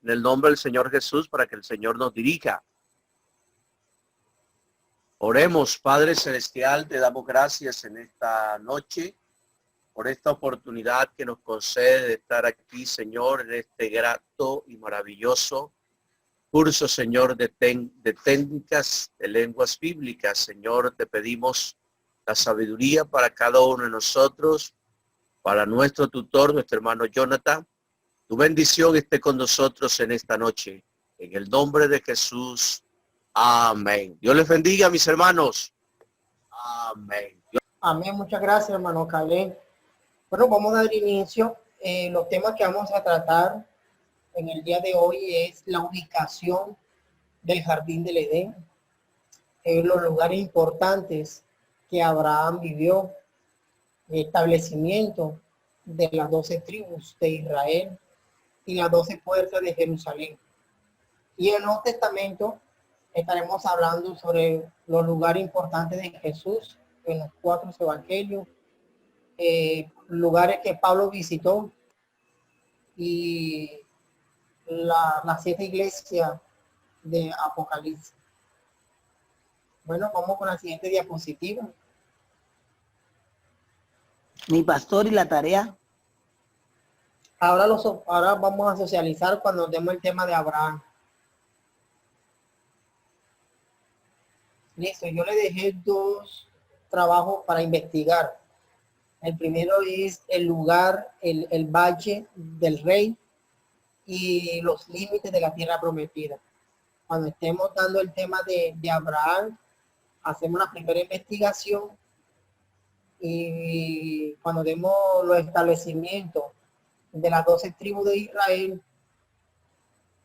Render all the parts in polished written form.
en el nombre del Señor Jesús para que el Señor nos dirija. Oremos. Padre Celestial, te damos gracias en esta noche por esta oportunidad que nos concede de estar aquí, Señor, en este grato y maravilloso curso, Señor, de técnicas de lenguas bíblicas. Señor, te pedimos la sabiduría para cada uno de nosotros, para nuestro tutor, nuestro hermano Jonathan. Tu bendición esté con nosotros en esta noche. En el nombre de Jesús. Amén. Dios les bendiga, mis hermanos. Amén. Amén. Muchas gracias, hermano Caleb. Bueno, vamos a dar inicio. Los temas que vamos a tratar en el día de hoy es la ubicación del jardín del Edén, los lugares importantes que Abraham vivió, el establecimiento de las 12 tribus de Israel y las 12 puertas de Jerusalén. Y en el Nuevo Testamento estaremos hablando sobre los lugares importantes de Jesús en los 4 evangelios, lugares que Pablo visitó y las 7 iglesias de Apocalipsis. Bueno, vamos con la siguiente diapositiva. Mi pastor, y la tarea. Ahora vamos a socializar cuando demos el tema de Abraham. Listo, yo le dejé 2 trabajos para investigar. El primero es el lugar, el valle del rey y los límites de la tierra prometida. Cuando estemos dando el tema de Abraham, hacemos la primera investigación y cuando demos los establecimientos de las 12 tribus de Israel,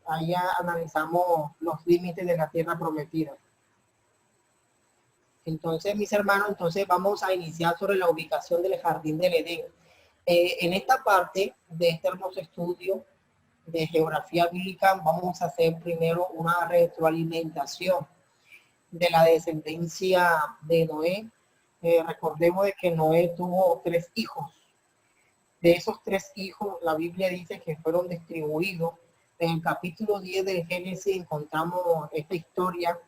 allá analizamos los límites de la tierra prometida. Entonces, mis hermanos, vamos a iniciar sobre la ubicación del jardín del Edén. En esta parte de este hermoso estudio de geografía bíblica, vamos a hacer primero una retroalimentación de la descendencia de Noé. Recordemos de que Noé tuvo 3 hijos. De esos 3 hijos, la Biblia dice que fueron distribuidos. En el capítulo 10 del Génesis encontramos esta historia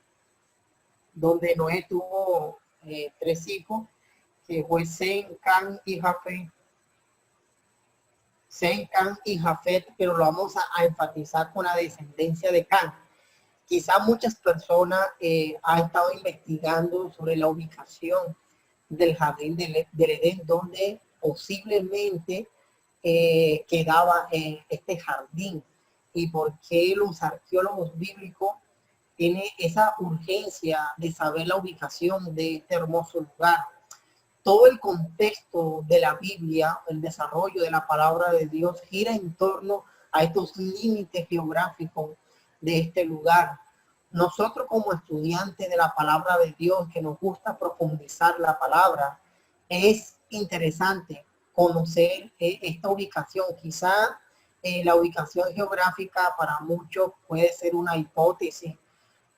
donde Noé tuvo 3 hijos, que fue Sem, Cam y Jafet. Sem, Cam y Jafet, pero lo vamos a enfatizar con la descendencia de Cam. Quizá muchas personas han estado investigando sobre la ubicación del jardín del Edén, donde posiblemente quedaba este jardín, y por qué los arqueólogos bíblicos tienen esa urgencia de saber la ubicación de este hermoso lugar. Todo el contexto de la Biblia, el desarrollo de la palabra de Dios gira en torno a estos límites geográficos de este lugar. Nosotros como estudiantes de la palabra de Dios, que nos gusta profundizar la palabra, es interesante conocer esta ubicación. Quizá la ubicación geográfica para muchos puede ser una hipótesis,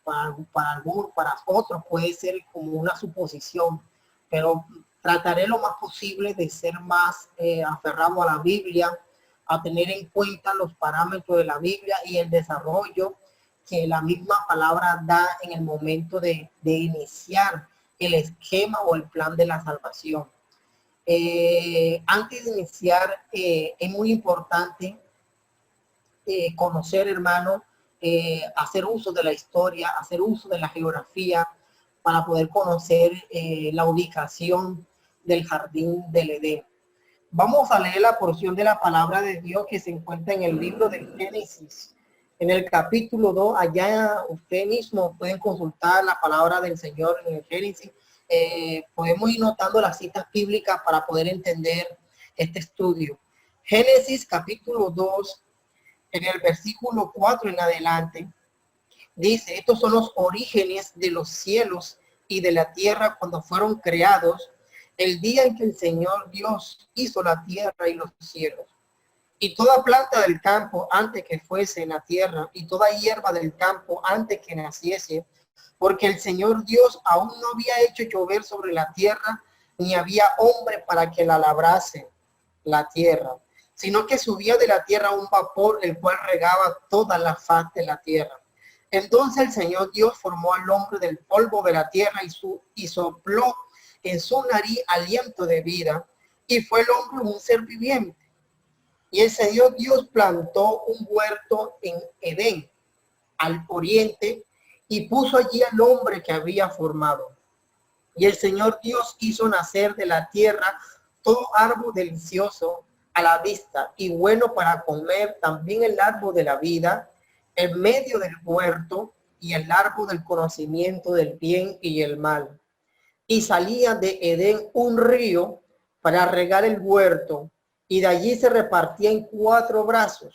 para algunos, para otros puede ser como una suposición, pero trataré lo más posible de ser más aferrado a la Biblia, a tener en cuenta los parámetros de la Biblia y el desarrollo que la misma palabra da en el momento de iniciar el esquema o el plan de la salvación. Antes de iniciar, es muy importante conocer, hermano, hacer uso de la historia, hacer uso de la geografía para poder conocer la ubicación del jardín del Edén. Vamos a leer la porción de la palabra de Dios que se encuentra en el libro del Génesis, en el capítulo 2. Allá usted mismo pueden consultar la palabra del Señor en el Génesis. Podemos ir notando las citas bíblicas para poder entender este estudio. Génesis capítulo 2, en el versículo 4 en adelante, dice: estos son los orígenes de los cielos y de la tierra cuando fueron creados, el día en que el Señor Dios hizo la tierra y los cielos. Y toda planta del campo antes que fuese en la tierra, y toda hierba del campo antes que naciese, porque el Señor Dios aún no había hecho llover sobre la tierra, ni había hombre para que la labrase la tierra, sino que subía de la tierra un vapor, el cual regaba toda la faz de la tierra. Entonces el Señor Dios formó al hombre del polvo de la tierra y sopló en su nariz aliento de vida, y fue el hombre un ser viviente. Y el Señor Dios plantó un huerto en Edén, al oriente, y puso allí al hombre que había formado. Y el Señor Dios hizo nacer de la tierra todo árbol delicioso a la vista y bueno para comer, también el árbol de la vida en medio del huerto y el árbol del conocimiento del bien y el mal. Y salía de Edén un río para regar el huerto, y de allí se repartía en 4 brazos.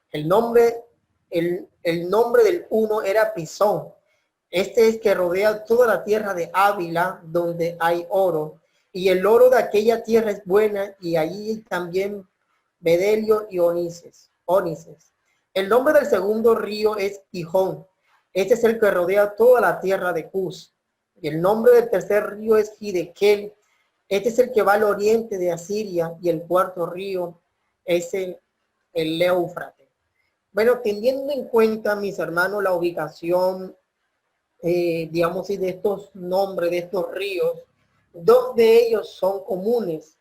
El nombre del uno era Pisón. Este es que rodea toda la tierra de Ávila, donde hay oro, y el oro de aquella tierra es buena, y allí también bedelio y ónices. El nombre del segundo río es Gihón. Este es el que rodea toda la tierra de Cus. Y el nombre del tercer río es Hidekel. Este es el que va al oriente de Asiria, y el cuarto río es el Éufrates. Bueno, teniendo en cuenta, mis hermanos, la ubicación, digamos, y de estos nombres, de estos ríos, 2 de ellos son comunes.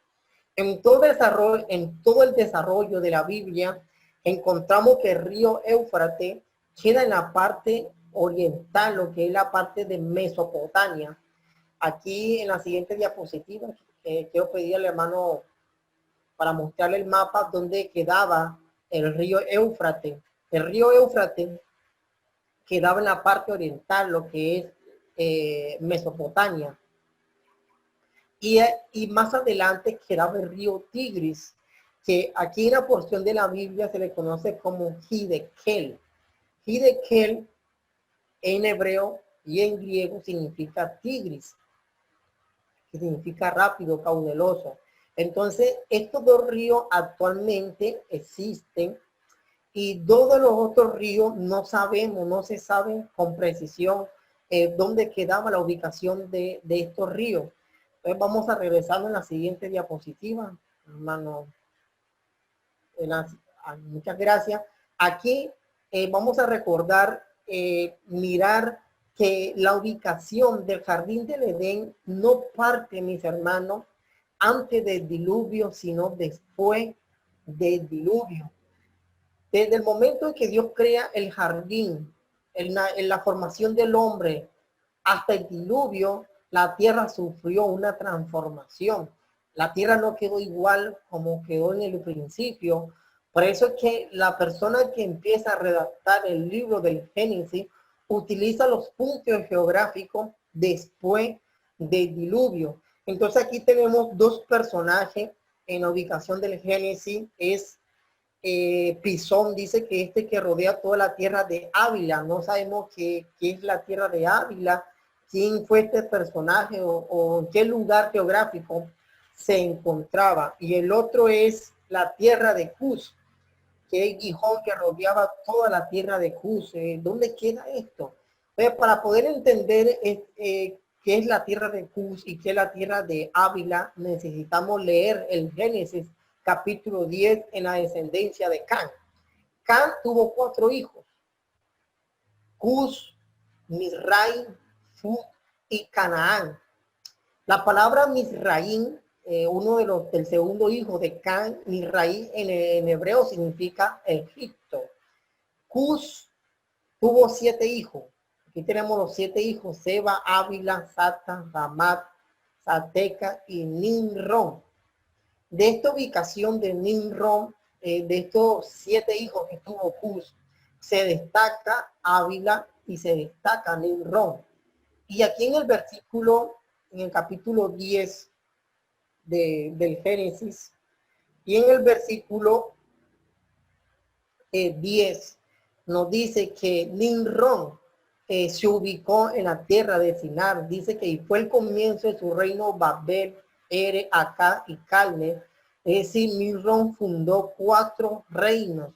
En todo el desarrollo de la Biblia, encontramos que el río Éufrates queda en la parte oriental, lo que es la parte de Mesopotamia. Aquí en la siguiente diapositiva, quiero pedir al hermano para mostrarle el mapa donde quedaba el río Éufrates. El río Éufrates quedaba en la parte oriental, lo que es Mesopotamia. Y más adelante quedaba el río Tigris, que aquí en la porción de la Biblia se le conoce como Hidekel. Hidekel en hebreo y en griego significa Tigris, que significa rápido, caudaloso. Entonces, estos 2 ríos actualmente existen, y 2 de los otros ríos no se sabe con precisión dónde quedaba la ubicación de estos ríos. Entonces vamos a regresar en la siguiente diapositiva, hermano. Muchas gracias. Aquí vamos a recordar, mirar que la ubicación del jardín del Edén no parte, mis hermanos, antes del diluvio, sino después del diluvio. Desde el momento en que Dios crea el jardín, en la formación del hombre, hasta el diluvio, la tierra sufrió una transformación. La tierra no quedó igual como quedó en el principio. Por eso es que la persona que empieza a redactar el libro del Génesis utiliza los puntos geográficos después del diluvio. Entonces aquí tenemos 2 personajes en la ubicación del Génesis. Es Pisón, dice que que rodea toda la tierra de Ávila. No sabemos qué es la tierra de Ávila, quién fue este personaje o en qué lugar geográfico se encontraba. Y el otro es la tierra de Cus, que es Gihón, que rodeaba toda la tierra de Cus. ¿Dónde queda esto? Pues para poder entender qué es la tierra de Cus y qué es la tierra de Ávila, necesitamos leer el Génesis capítulo 10 en la descendencia de Can. Can tuvo 4 hijos: Cus, Misraim, Fud y Canaán. La palabra Misraim, del segundo hijo de Can, Misraim en hebreo significa Egipto. Cus tuvo 7 hijos. Aquí tenemos los 7 hijos: Seba, Ávila, Sata, Ramat, Sateca y Nimrón. De esta ubicación de Nimrón, de estos 7 hijos que tuvo Cus, se destaca Ávila y se destaca Nimrón. Y aquí en el capítulo 10 del Génesis, y en el versículo 10, nos dice que Nimrón se ubicó en la tierra de Sinar. Dice que fue el comienzo de su reino Babel, Ere, Acá y Calne. Es decir, Nimrón fundó 4 reinos.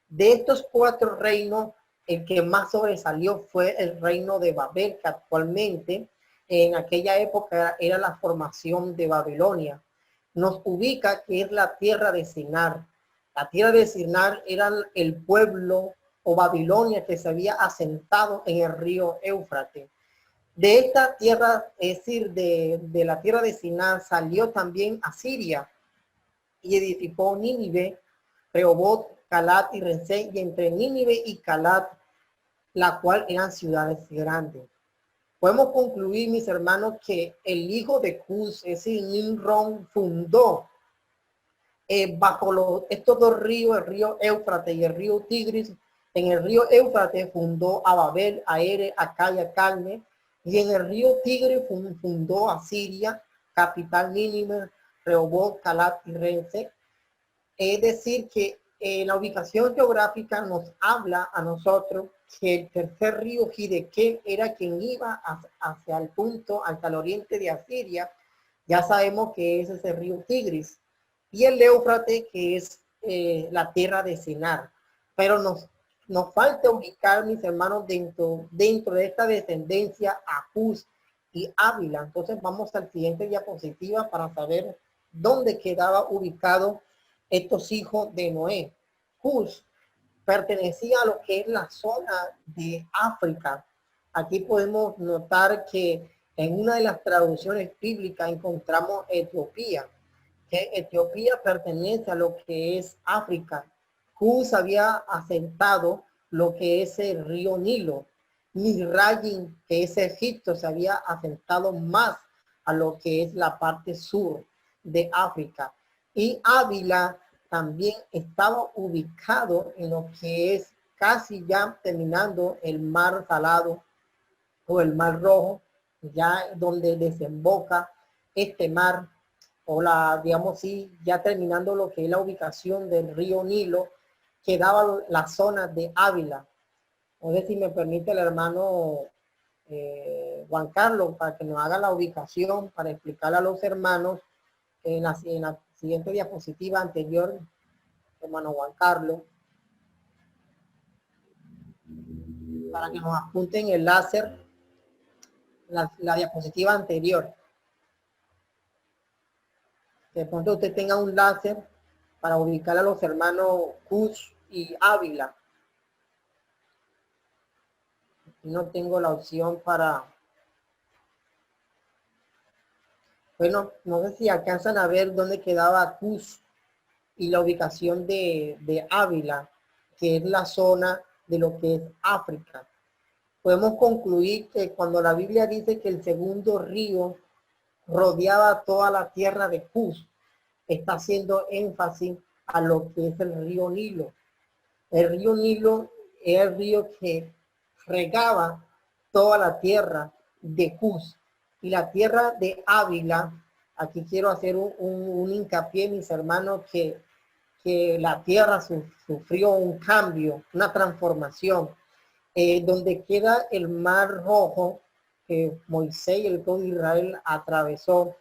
De estos 4 reinos, el que más sobresalió fue el reino de Babel, que actualmente en aquella época era la formación de Babilonia. Nos ubica que es la tierra de Sinar. La tierra de Sinar era el pueblo o Babilonia que se había asentado en el río Éufrates. De esta tierra, es decir, de la tierra de Sinar, salió también Asiria y edificó Nínive, Rehobot, Calat y Rensé, y entre Nínive y Calat, la cual eran ciudades grandes. Podemos concluir, mis hermanos, que el hijo de Cus, es decir, Nimrod, fundó bajo estos dos ríos, el río Éufrates y el río Tigris. En el río Éufrates fundó a Babel, a Ere, a Cal y a Calne, y en el río Tigris fundó a Siria, capital Nínive, Rehobot, Calat y Rense. Es decir, que la ubicación geográfica nos habla a nosotros que el tercer río Hidekel era quien iba hacia el punto, hacia el oriente de Asiria. Ya sabemos que ese es el río Tigris. Y el Éufrates, que es la tierra de Sinar. Pero nos falta ubicar, mis hermanos, dentro de esta descendencia a Cus y Ávila. Entonces vamos al siguiente diapositiva para saber dónde quedaba ubicado estos hijos de Noé. Cus pertenecía a lo que es la zona de África. Aquí podemos notar que en una de las traducciones bíblicas encontramos Etiopía, que Etiopía pertenece a lo que es África. Cus había asentado lo que es el río Nilo. Misraim, que es Egipto, se había asentado más a lo que es la parte sur de África. Y Ávila también estaba ubicado en lo que es casi ya terminando el mar Salado o el mar Rojo, ya donde desemboca este mar, o digamos sí, ya terminando lo que es la ubicación del río Nilo, quedaba la zona de Ávila. No sé si me permite el hermano Juan Carlos para que nos haga la ubicación, para explicarle a los hermanos en la siguiente diapositiva anterior, hermano Juan Carlos, para que nos apunten el láser, la diapositiva anterior. Que de pronto usted tenga un láser para ubicar a los hermanos Cus y Ávila. No tengo la opción para... Bueno, no sé si alcanzan a ver dónde quedaba Cus y la ubicación de Ávila, que es la zona de lo que es África. Podemos concluir que cuando la Biblia dice que el segundo río rodeaba toda la tierra de Cus, está haciendo énfasis a lo que es el río Nilo. El río Nilo es el río que regaba toda la tierra de Cus. Y la tierra de Ávila, aquí quiero hacer un hincapié, mis hermanos, que la tierra sufrió un cambio, una transformación, donde queda el mar Rojo que Moisés y el pueblo de Israel atravesó.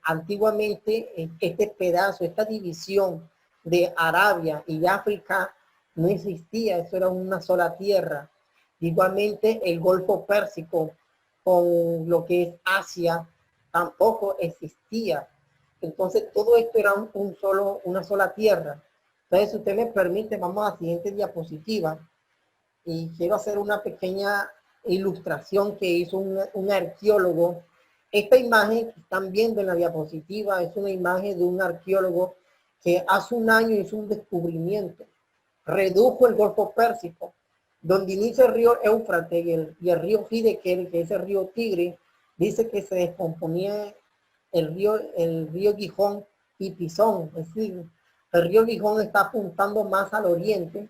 Antiguamente este pedazo, esta división de Arabia y África no existía, eso era una sola tierra. Igualmente el Golfo Pérsico con lo que es Asia tampoco existía. Entonces todo esto era una sola tierra. Entonces, si usted me permite, vamos a la siguiente diapositiva y quiero hacer una pequeña ilustración que hizo un arqueólogo. Esta imagen que están viendo en la diapositiva es una imagen de un arqueólogo que hace un año hizo un descubrimiento. Redujo el Golfo Pérsico, donde inicia el río Éufrates y el río Hidekel, que es el río Tigre. Dice que se descomponía el río Gijón y Pisón. Es decir, el río Gijón está apuntando más al oriente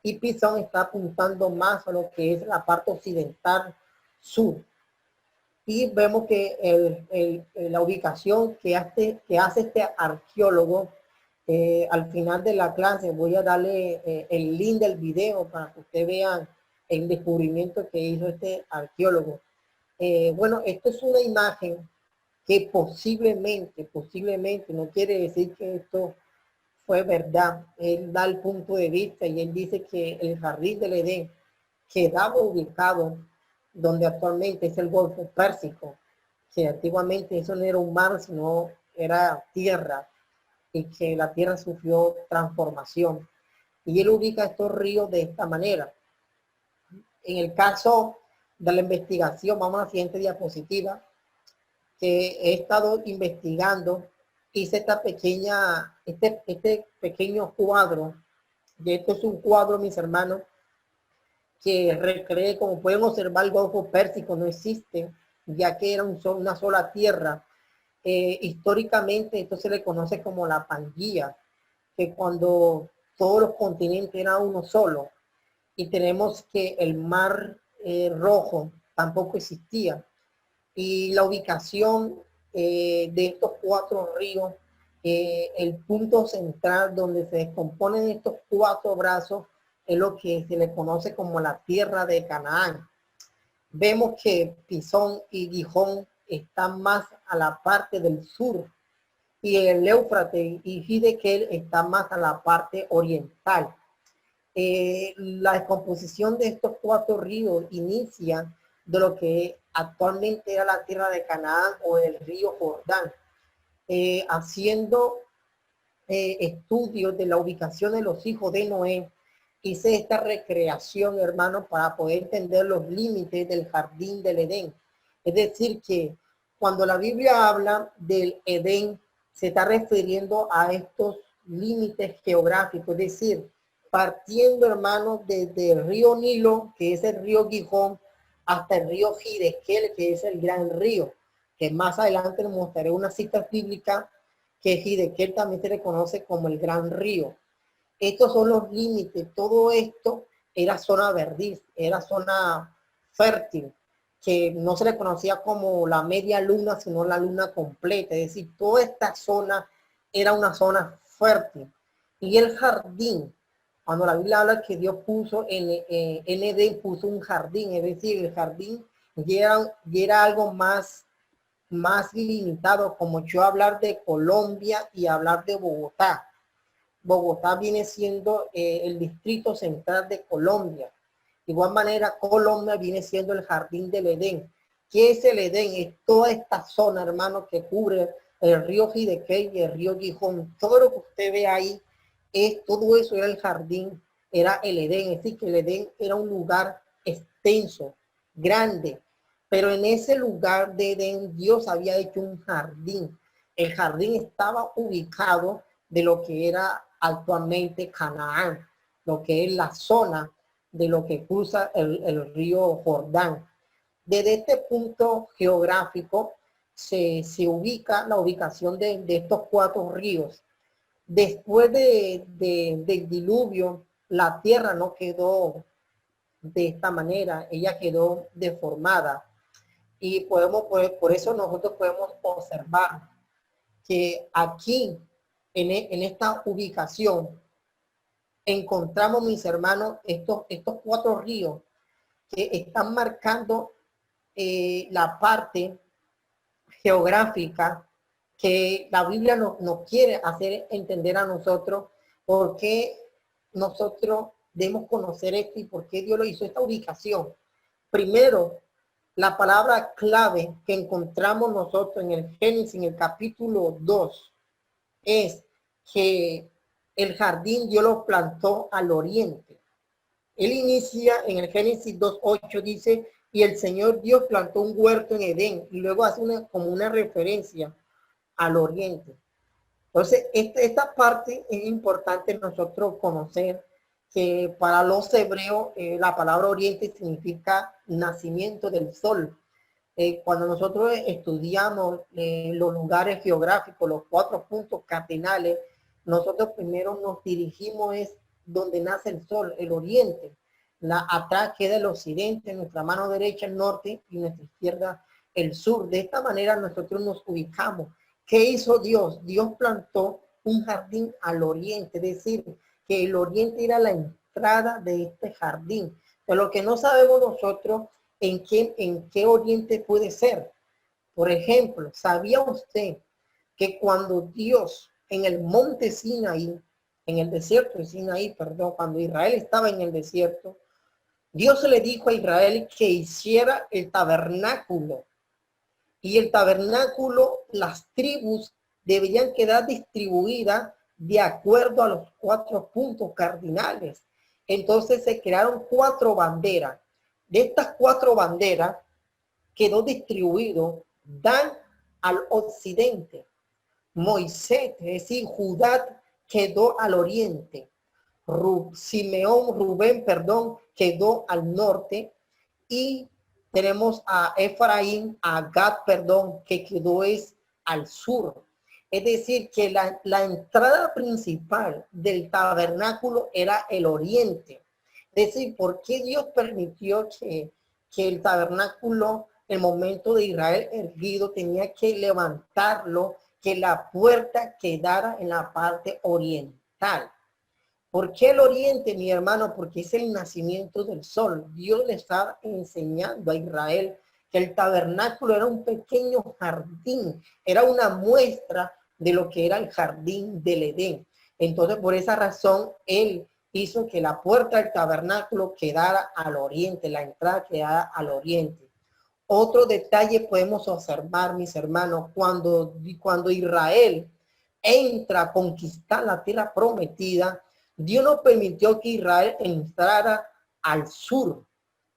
y Pisón está apuntando más a lo que es la parte occidental sur. Y vemos que la ubicación que hace este arqueólogo, al final de la clase voy a darle el link del video para que ustedes vean el descubrimiento que hizo este arqueólogo. Bueno, esto es una imagen que posiblemente, no quiere decir que esto fue verdad. Él da el punto de vista y él dice que el jardín del Edén quedaba ubicado donde actualmente es el Golfo Pérsico, que antiguamente eso no era un mar, sino era tierra. y que la tierra sufrió transformación. Y él ubica estos ríos de esta manera. En el caso de la investigación, vamos a la siguiente diapositiva, que he estado investigando, hice este pequeño cuadro. Y esto es un cuadro, mis hermanos, que recree, como pueden observar, el Golfo Pérsico no existe, ya que era una sola tierra. Históricamente esto se le conoce como la Pangea, que cuando todos los continentes eran uno solo. Y tenemos que el Mar Rojo tampoco existía. Y la ubicación de estos 4 ríos, el punto central donde se descomponen estos 4 brazos, es lo que se le conoce como la tierra de Canaán. Vemos que Pisón y Gijón están más a la parte del sur y el Éufrates y Hidekel está más a la parte oriental. La descomposición de estos 4 ríos inicia de lo que actualmente era la tierra de Canaán o el río Jordán, haciendo estudios de la ubicación de los hijos de Noé. Hice esta recreación, hermano, para poder entender los límites del jardín del Edén. Es decir, que cuando la Biblia habla del Edén, se está refiriendo a estos límites geográficos, es decir, partiendo, hermano, desde el río Nilo, que es el río Gijón, hasta el río Hidekel, que es el gran río, que más adelante les mostraré una cita bíblica que Hidekel también se le conoce como el gran río. Estos son los límites. Todo esto era zona verdiz, era zona fértil, que no se le conocía como la media luna, sino la luna completa. Es decir, toda esta zona era una zona fértil. Y el jardín, cuando la Biblia habla que Dios puso en Edén, puso un jardín, es decir, el jardín ya era algo más limitado, como yo hablar de Colombia y hablar de Bogotá. Bogotá viene siendo el distrito central de Colombia. De igual manera, Colombia viene siendo el jardín del Edén. ¿Qué es el Edén? Es toda esta zona, hermano, que cubre el río Hidekel y el río Gijón. Todo lo que usted ve ahí, todo eso era el jardín, era el Edén. Es decir, que el Edén era un lugar extenso, grande. Pero en ese lugar de Edén, Dios había hecho un jardín. El jardín estaba ubicado de lo que era actualmente Canaán, lo que es la zona de lo que cruza el río Jordán. Desde este punto geográfico se ubica la ubicación de estos 4 ríos. Después del diluvio, la tierra no quedó de esta manera, ella quedó deformada. Y por eso nosotros podemos observar que aquí, en esta ubicación, encontramos, mis hermanos, estos 4 ríos que están marcando la parte geográfica que la Biblia nos quiere hacer entender a nosotros, por qué nosotros debemos conocer esto y por qué Dios lo hizo, esta ubicación. Primero, la palabra clave que encontramos nosotros en el Génesis, en el capítulo 2, es que el jardín Dios lo plantó al oriente. Él inicia en el Génesis 2:8, dice, y el Señor Dios plantó un huerto en Edén, y luego hace como una referencia al oriente. Entonces, esta parte es importante nosotros conocer, que para los hebreos la palabra oriente significa nacimiento del sol. Cuando nosotros estudiamos los lugares geográficos, los 4 puntos cardinales, nosotros primero nos dirigimos es donde nace el sol, el oriente. Atrás queda el occidente, nuestra mano derecha el norte y nuestra izquierda el sur. De esta manera nosotros nos ubicamos. ¿Qué hizo Dios? Dios plantó un jardín al oriente, es decir, que el oriente era la entrada de este jardín. Pero lo que no sabemos nosotros en qué oriente puede ser. Por ejemplo, ¿sabía usted que cuando Dios en el monte Sinaí, en el desierto de Sinaí, perdón, cuando Israel estaba en el desierto, Dios le dijo a Israel que hiciera el tabernáculo? Y el tabernáculo, las tribus deberían quedar distribuidas de acuerdo a los 4 puntos cardinales. Entonces se crearon 4 banderas. De estas 4 banderas quedó distribuido Dan al occidente, Moisés, es decir, Judá, quedó al oriente, Rubén, quedó al norte, y tenemos a Efraín, a Gad, que quedó al sur. Es decir, que la entrada principal del tabernáculo era el oriente. Es decir, ¿por qué Dios permitió que el tabernáculo, el momento de Israel erguido, tenía que levantarlo, que la puerta quedara en la parte oriental? ¿Por qué el oriente, mi hermano? Porque es el nacimiento del sol. Dios le está enseñando a Israel que el tabernáculo era un pequeño jardín, era una muestra de lo que era el jardín del Edén. Entonces, por esa razón, él hizo que la puerta del tabernáculo quedara al oriente, la entrada quedara al oriente. Otro detalle podemos observar, mis hermanos, cuando Israel entra a conquistar la tierra prometida, Dios no permitió que Israel entrara al sur.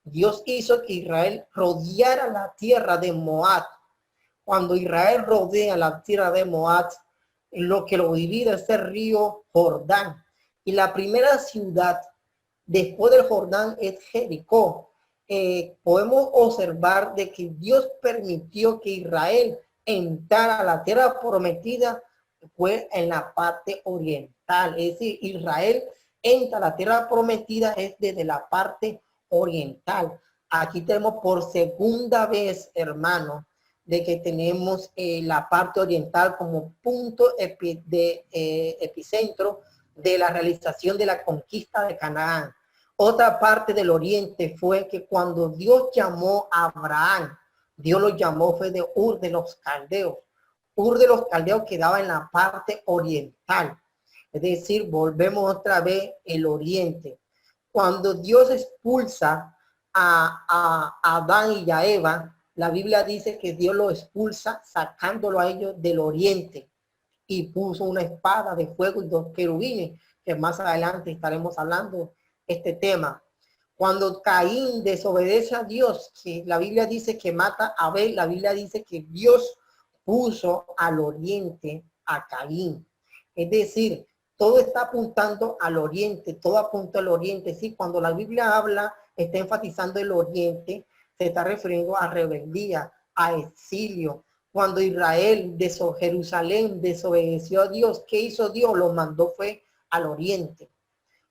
Dios hizo que Israel rodeara la tierra de Moab. Cuando Israel rodea la tierra de Moab, lo que lo divide es el río Jordán. Y la primera ciudad después del Jordán es Jericó. Podemos observar de que Dios permitió que Israel entrara a la tierra prometida, fue en la parte oriental. Es decir, Israel entra a la tierra prometida es desde la parte oriental. Aquí tenemos por segunda vez, hermano, de que tenemos la parte oriental como punto epicentro de la realización de la conquista de Canaán. Otra parte del oriente fue que cuando Dios llamó a Abraham, Dios lo llamó fue de Ur de los Caldeos. Ur de los Caldeos quedaba en la parte oriental. Es decir, volvemos otra vez el oriente. Cuando Dios expulsa a Adán y a Eva, la Biblia dice que Dios lo expulsa sacándolo a ellos del oriente y puso una espada de fuego y 2 querubines, que más adelante estaremos hablando este tema. Cuando Caín desobedece a Dios, que la Biblia dice que mata a Abel, la Biblia dice que Dios puso al oriente a Caín. Es decir, todo está apuntando al oriente, todo apunta al oriente. Sí, cuando la Biblia habla, está enfatizando el oriente, se está refiriendo a rebeldía, a exilio. Cuando Israel de Jerusalén desobedeció a Dios, ¿qué hizo Dios? Lo mandó fue al oriente.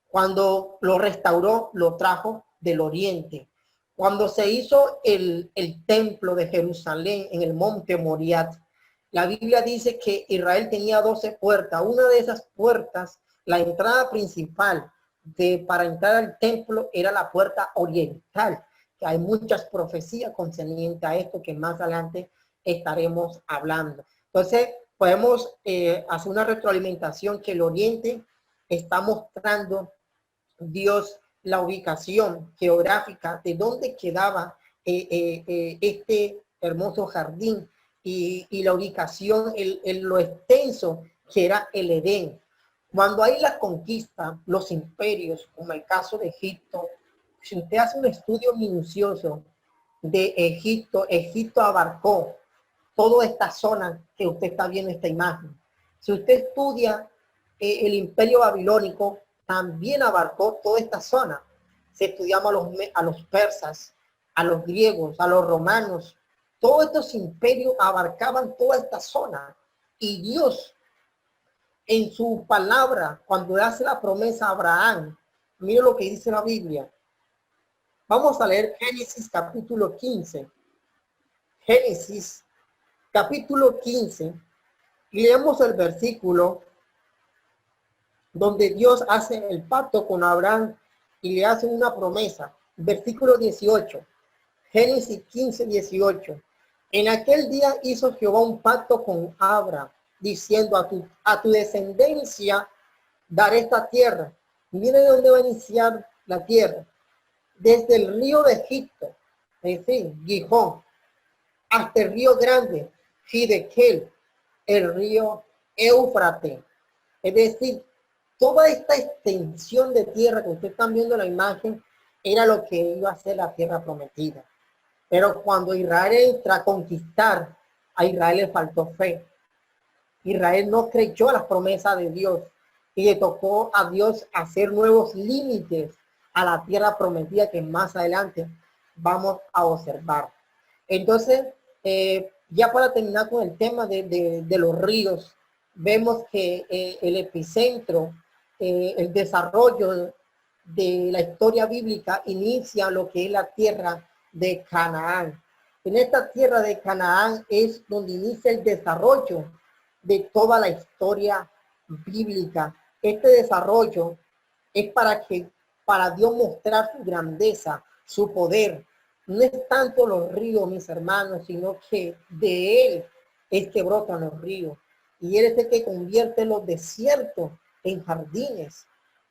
Cuando lo restauró, lo trajo del oriente. Cuando se hizo el templo de Jerusalén en el monte Moriah, la Biblia dice que Israel tenía 12 puertas. Una de esas puertas, la entrada principal para entrar al templo era la puerta oriental, que hay muchas profecías concernientes a esto que más adelante estaremos hablando. Entonces, podemos hacer una retroalimentación que el oriente está mostrando Dios la ubicación geográfica de dónde quedaba este hermoso jardín y la ubicación, lo extenso que era el Edén. Cuando hay la conquista, los imperios, como el caso de Egipto, si usted hace un estudio minucioso de Egipto, Egipto abarcó toda esta zona que usted está viendo en esta imagen. Si usted estudia el imperio babilónico, también abarcó toda esta zona. Si estudiamos a los persas, a los griegos, a los romanos, todos estos imperios abarcaban toda esta zona. Y Dios, en su palabra, cuando hace la promesa a Abraham, mire lo que dice la Biblia. Vamos a leer Génesis capítulo 15. Génesis capítulo 15. Y leemos el versículo donde Dios hace el pacto con Abraham y le hace una promesa. Versículo 18. Génesis 15, 18. En aquel día hizo Jehová un pacto con Abraham, diciendo a tu descendencia daré esta tierra. Mire de dónde va a iniciar la tierra. Desde el río de Egipto, es decir, Gijón, hasta el río grande, Hidekel, el río Éufrates. Es decir, toda esta extensión de tierra que ustedes están viendo en la imagen era lo que iba a ser la tierra prometida. Pero cuando Israel entra a conquistar, a Israel le faltó fe. Israel no creyó a las promesas de Dios y le tocó a Dios hacer nuevos límites a la tierra prometida que más adelante vamos a observar. Entonces, ya para terminar con el tema de los ríos, vemos que el epicentro, el desarrollo de la historia bíblica inicia lo que es la tierra de Canaán. En esta tierra de Canaán es donde inicia el desarrollo de toda la historia bíblica. Este desarrollo es para Dios mostrar su grandeza, su poder. No es tanto los ríos, mis hermanos, sino que de Él es que brotan los ríos. Y Él es el que convierte los desiertos en jardines.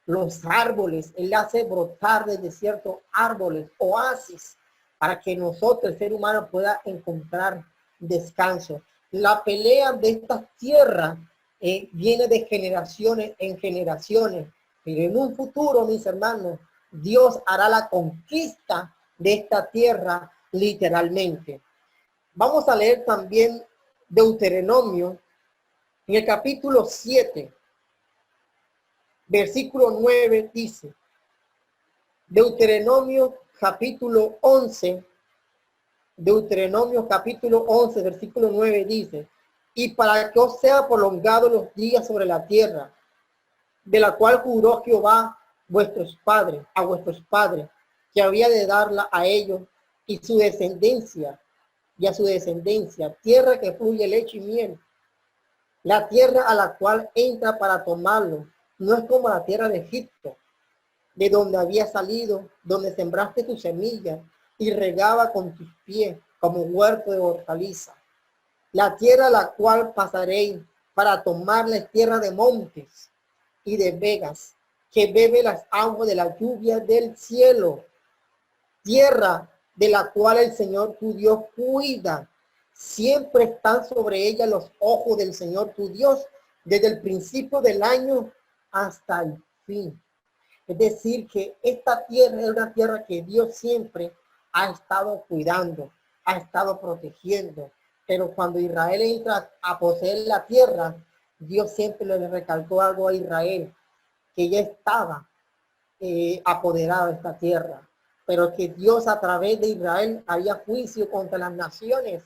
Los árboles, Él hace brotar del desierto árboles, oasis, para que nosotros, el ser humano, pueda encontrar descanso. La pelea de estas tierras viene de generaciones en generaciones, pero en un futuro, mis hermanos, Dios hará la conquista de esta tierra literalmente. Vamos a leer también Deuteronomio en el capítulo 7, versículo 9 dice, Deuteronomio capítulo 11, Deuteronomio capítulo 11, versículo 9 dice, y para que os sea prolongado los días sobre la tierra, de la cual juró Jehová a vuestros padres, que había de darla a ellos y su descendencia, tierra que fluye leche y miel. La tierra a la cual entra para tomarlo, no es como la tierra de Egipto, de donde había salido, donde sembraste tu semilla y regaba con tus pies como huerto de hortaliza. La tierra a la cual pasaréis para tomarla es tierra de montes y de vegas, que bebe las aguas de la lluvia del cielo. Tierra de la cual el Señor tu Dios cuida. Siempre están sobre ella los ojos del Señor tu Dios, desde el principio del año hasta el fin. Es decir, que esta tierra es una tierra que Dios siempre ha estado cuidando, ha estado protegiendo. Pero cuando Israel entra a poseer la tierra, Dios siempre le recalcó algo a Israel, que ya estaba apoderado de esta tierra, pero que Dios a través de Israel haría juicio contra las naciones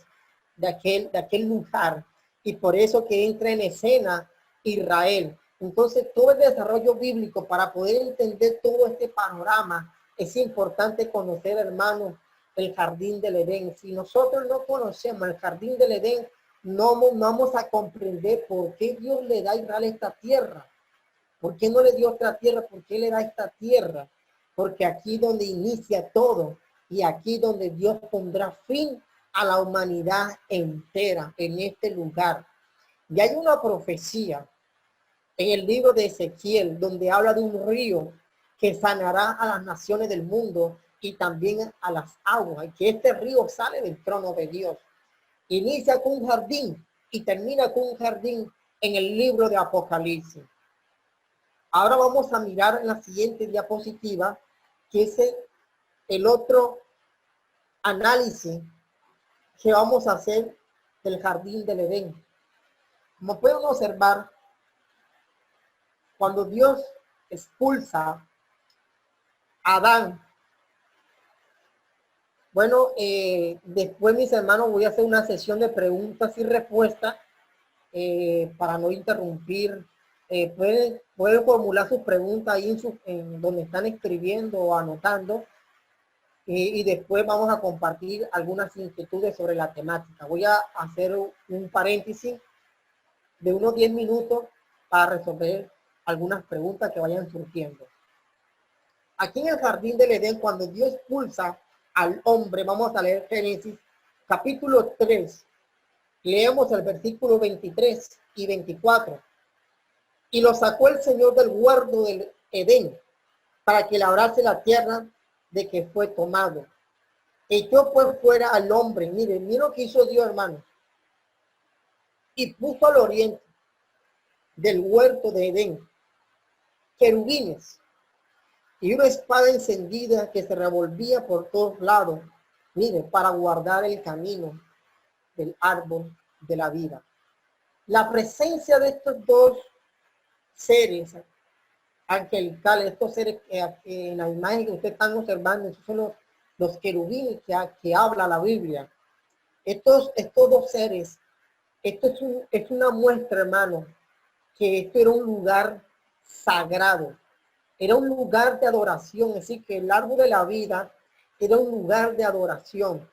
de aquel lugar, y por eso que entra en escena Israel. Entonces, todo el desarrollo bíblico, para poder entender todo este panorama, es importante conocer, hermanos, el jardín del Edén. Si nosotros no conocemos el jardín del Edén, no vamos a comprender por qué Dios le da a Israel esta tierra. ¿Por qué no le dio otra tierra? ¿Por qué le da esta tierra? Porque aquí donde inicia todo y aquí donde Dios pondrá fin a la humanidad entera en este lugar. Y hay una profecía en el libro de Ezequiel donde habla de un río que sanará a las naciones del mundo y también a las aguas, y que este río sale del trono de Dios. Inicia con un jardín y termina con un jardín en el libro de Apocalipsis. Ahora vamos a mirar en la siguiente diapositiva, que es el otro análisis que vamos a hacer del jardín del Edén. Como pueden observar, cuando Dios expulsa a Adán, bueno, después, mis hermanos, voy a hacer una sesión de preguntas y respuestas para no interrumpir. Pueden formular sus preguntas ahí en donde están escribiendo o anotando, y después vamos a compartir algunas inquietudes sobre la temática. Voy a hacer un paréntesis de unos 10 minutos para resolver algunas preguntas que vayan surgiendo. Aquí en el jardín del Edén, cuando Dios expulsa al hombre, vamos a leer Génesis capítulo 3. Leemos el versículo 23 y 24. Y lo sacó el Señor del huerto del Edén para que labrase la tierra de que fue tomado. Echó pues fuera al hombre. Miren lo que hizo Dios, hermano. Y puso al oriente del huerto de Edén, querubines y una espada encendida que se revolvía por todos lados, mire, para guardar el camino del árbol de la vida. La presencia de estos dos seres angelicales, estos seres que en la imagen que ustedes están observando, esos son los querubines que habla la Biblia. Estos dos seres, es una muestra, hermano, que esto era un lugar sagrado, era un lugar de adoración, así que el árbol de la vida era un lugar de adoración,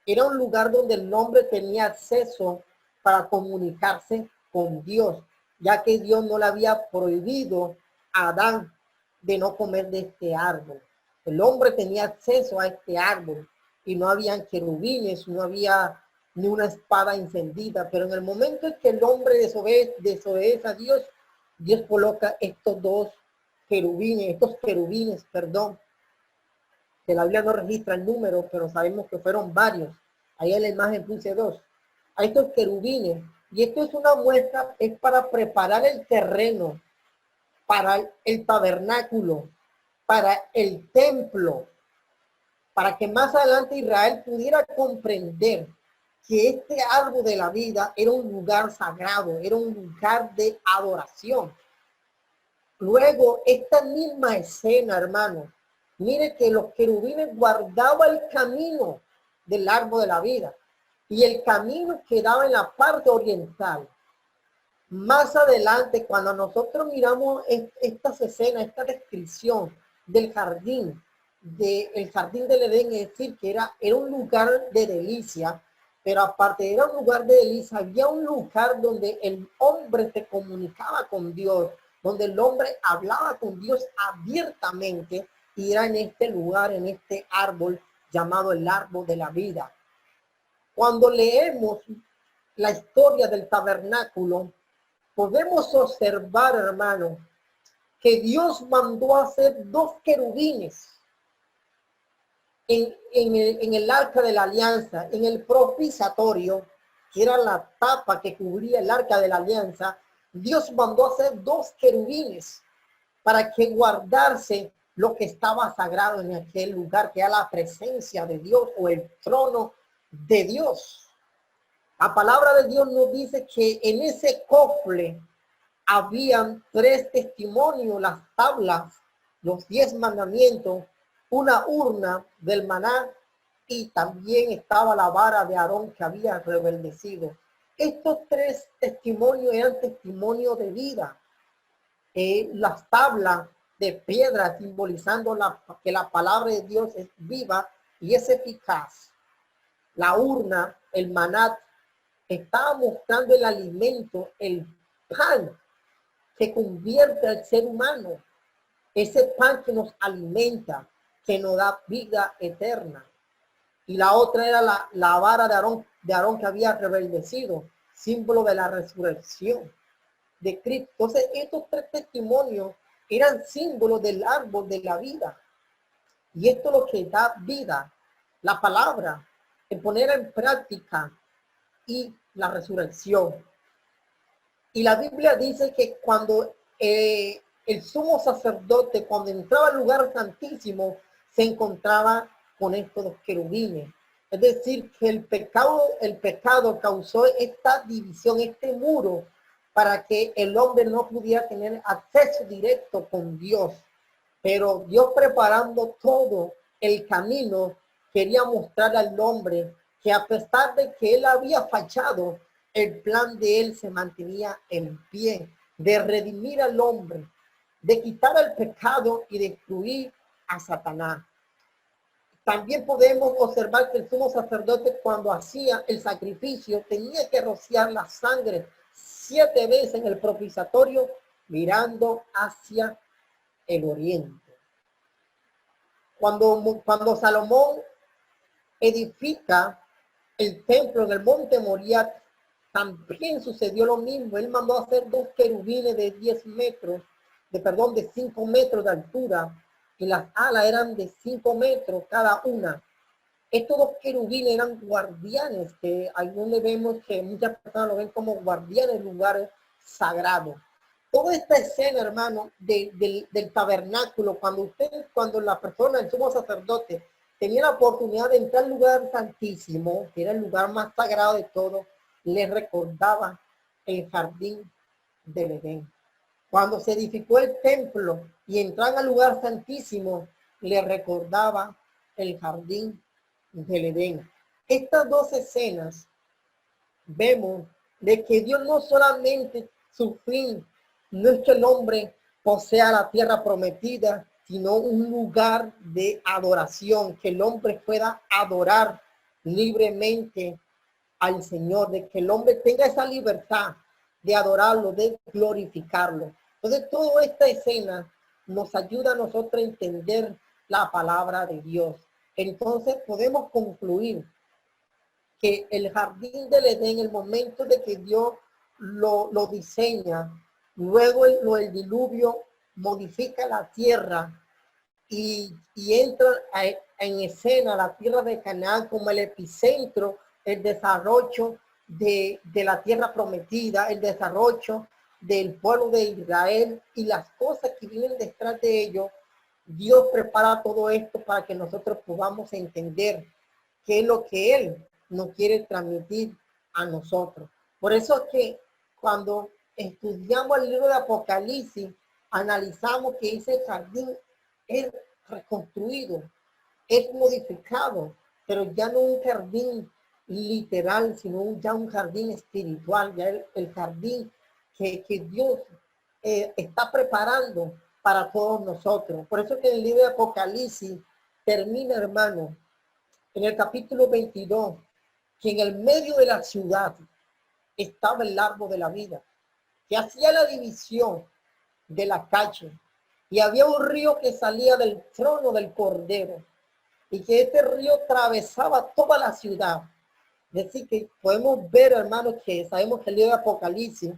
era un lugar donde el hombre tenía acceso para comunicarse con Dios, ya que Dios no le había prohibido a Adán de no comer de este árbol. El hombre tenía acceso a este árbol y no habían querubines, no había ni una espada encendida, pero en el momento en que el hombre desobedece a Dios, Dios coloca estos querubines, que la Biblia no registra el número, pero sabemos que fueron varios. Ahí en la imagen puse 2. A estos querubines, y esto es una muestra, es para preparar el terreno, para el tabernáculo, para el templo, para que más adelante Israel pudiera comprender que este árbol de la vida era un lugar sagrado, era un lugar de adoración. Luego, esta misma escena, hermano, mire que los querubines guardaban el camino del árbol de la vida y el camino quedaba en la parte oriental. Más adelante, cuando nosotros miramos estas escenas, esta descripción del jardín, del jardín del Edén, es decir, que era un lugar de delicia, pero aparte era un lugar de delicia, había un lugar donde el hombre se comunicaba con Dios, donde el hombre hablaba con Dios abiertamente, y era en este lugar, en este árbol llamado el árbol de la vida. Cuando leemos la historia del tabernáculo, podemos observar, hermano, que Dios mandó a hacer 2 querubines en el arca de la alianza, en el propiciatorio, que era la tapa que cubría el arca de la alianza. Dios mandó a hacer 2 querubines para que guardarse lo que estaba sagrado en aquel lugar, que era la presencia de Dios o el trono de Dios. La palabra de Dios nos dice que en ese cofre habían 3 testimonios, las tablas, los 10 mandamientos, una urna del maná, y también estaba la vara de Aarón que había rebeldecido. Estos 3 testimonios eran testimonios de vida. Las tablas de piedra simbolizando que la palabra de Dios es viva y es eficaz. La urna, el maná, estaba mostrando el alimento, el pan que convierte al ser humano, ese pan que nos alimenta, que nos da vida eterna. Y la otra era la vara de Aarón que había rebeldecido, símbolo de la resurrección de Cristo. Entonces, estos 3 testimonios eran símbolos del árbol de la vida. Y esto es lo que da vida, la palabra, en poner en práctica y la resurrección. Y la Biblia dice que cuando el sumo sacerdote, cuando entraba al lugar santísimo, se encontraba con estos 2 querubines. Es decir, que el pecado causó esta división, este muro, para que el hombre no pudiera tener acceso directo con Dios. Pero Dios, preparando todo el camino, quería mostrar al hombre que a pesar de que él había fallado, el plan de él se mantenía en pie, de redimir al hombre, de quitar el pecado y destruir a Satanás. También podemos observar que el sumo sacerdote, cuando hacía el sacrificio, tenía que rociar la sangre 7 veces en el propiciatorio, mirando hacia el oriente. Cuando Salomón edifica el templo en el monte Moriah, también sucedió lo mismo. Él mandó a hacer 2 querubines de de 5 metros de altura, y las alas eran de 5 metros cada una. Estos 2 querubines eran guardianes, que algunos vemos que muchas personas lo ven como guardianes de lugares sagrados. toda esta escena, hermano, del tabernáculo, cuando la persona, el sumo sacerdote, tenía la oportunidad de entrar al lugar santísimo, que era el lugar más sagrado de todo, le recordaba el jardín del Edén. Cuando se edificó el templo y entraban al lugar santísimo, le recordaba el jardín del Edén. Estas dos escenas vemos de que Dios no solamente su fin no es que el hombre posea la tierra prometida, sino un lugar de adoración, que el hombre pueda adorar libremente al Señor, de que el hombre tenga esa libertad de adorarlo, de glorificarlo. Entonces, toda esta escena nos ayuda a nosotros a entender la palabra de Dios. Entonces, podemos concluir que el jardín del Edén, el momento de que Dios lo diseña, luego el diluvio modifica la tierra y entra en escena la tierra de Canaán como el epicentro, el desarrollo de la tierra prometida, el desarrollo del pueblo de Israel y las cosas que vienen detrás de ello. Dios prepara todo esto para que nosotros podamos entender qué es lo que Él nos quiere transmitir a nosotros. Por eso es que cuando estudiamos el libro de Apocalipsis, analizamos que ese jardín es reconstruido, es modificado, pero ya no un jardín literal, sino ya un jardín espiritual, ya el jardín que Dios está preparando para todos nosotros. Por eso que el libro de Apocalipsis termina, hermano, en el capítulo 22, que en el medio de la ciudad estaba el árbol de la vida, que hacía la división de la calle, y había un río que salía del trono del Cordero, y que este río atravesaba toda la ciudad. Es decir, que podemos ver, hermanos, que sabemos que el libro de Apocalipsis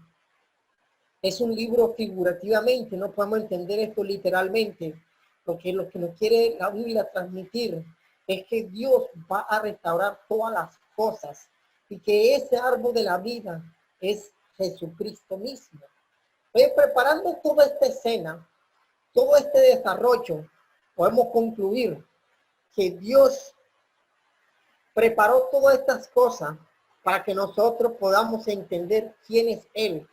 es un libro figurativamente, no podemos entender esto literalmente, porque lo que nos quiere la Biblia transmitir es que Dios va a restaurar todas las cosas y que ese árbol de la vida es Jesucristo mismo. Preparando toda esta escena, todo este desarrollo, podemos concluir que Dios preparó todas estas cosas para que nosotros podamos entender quién es Él,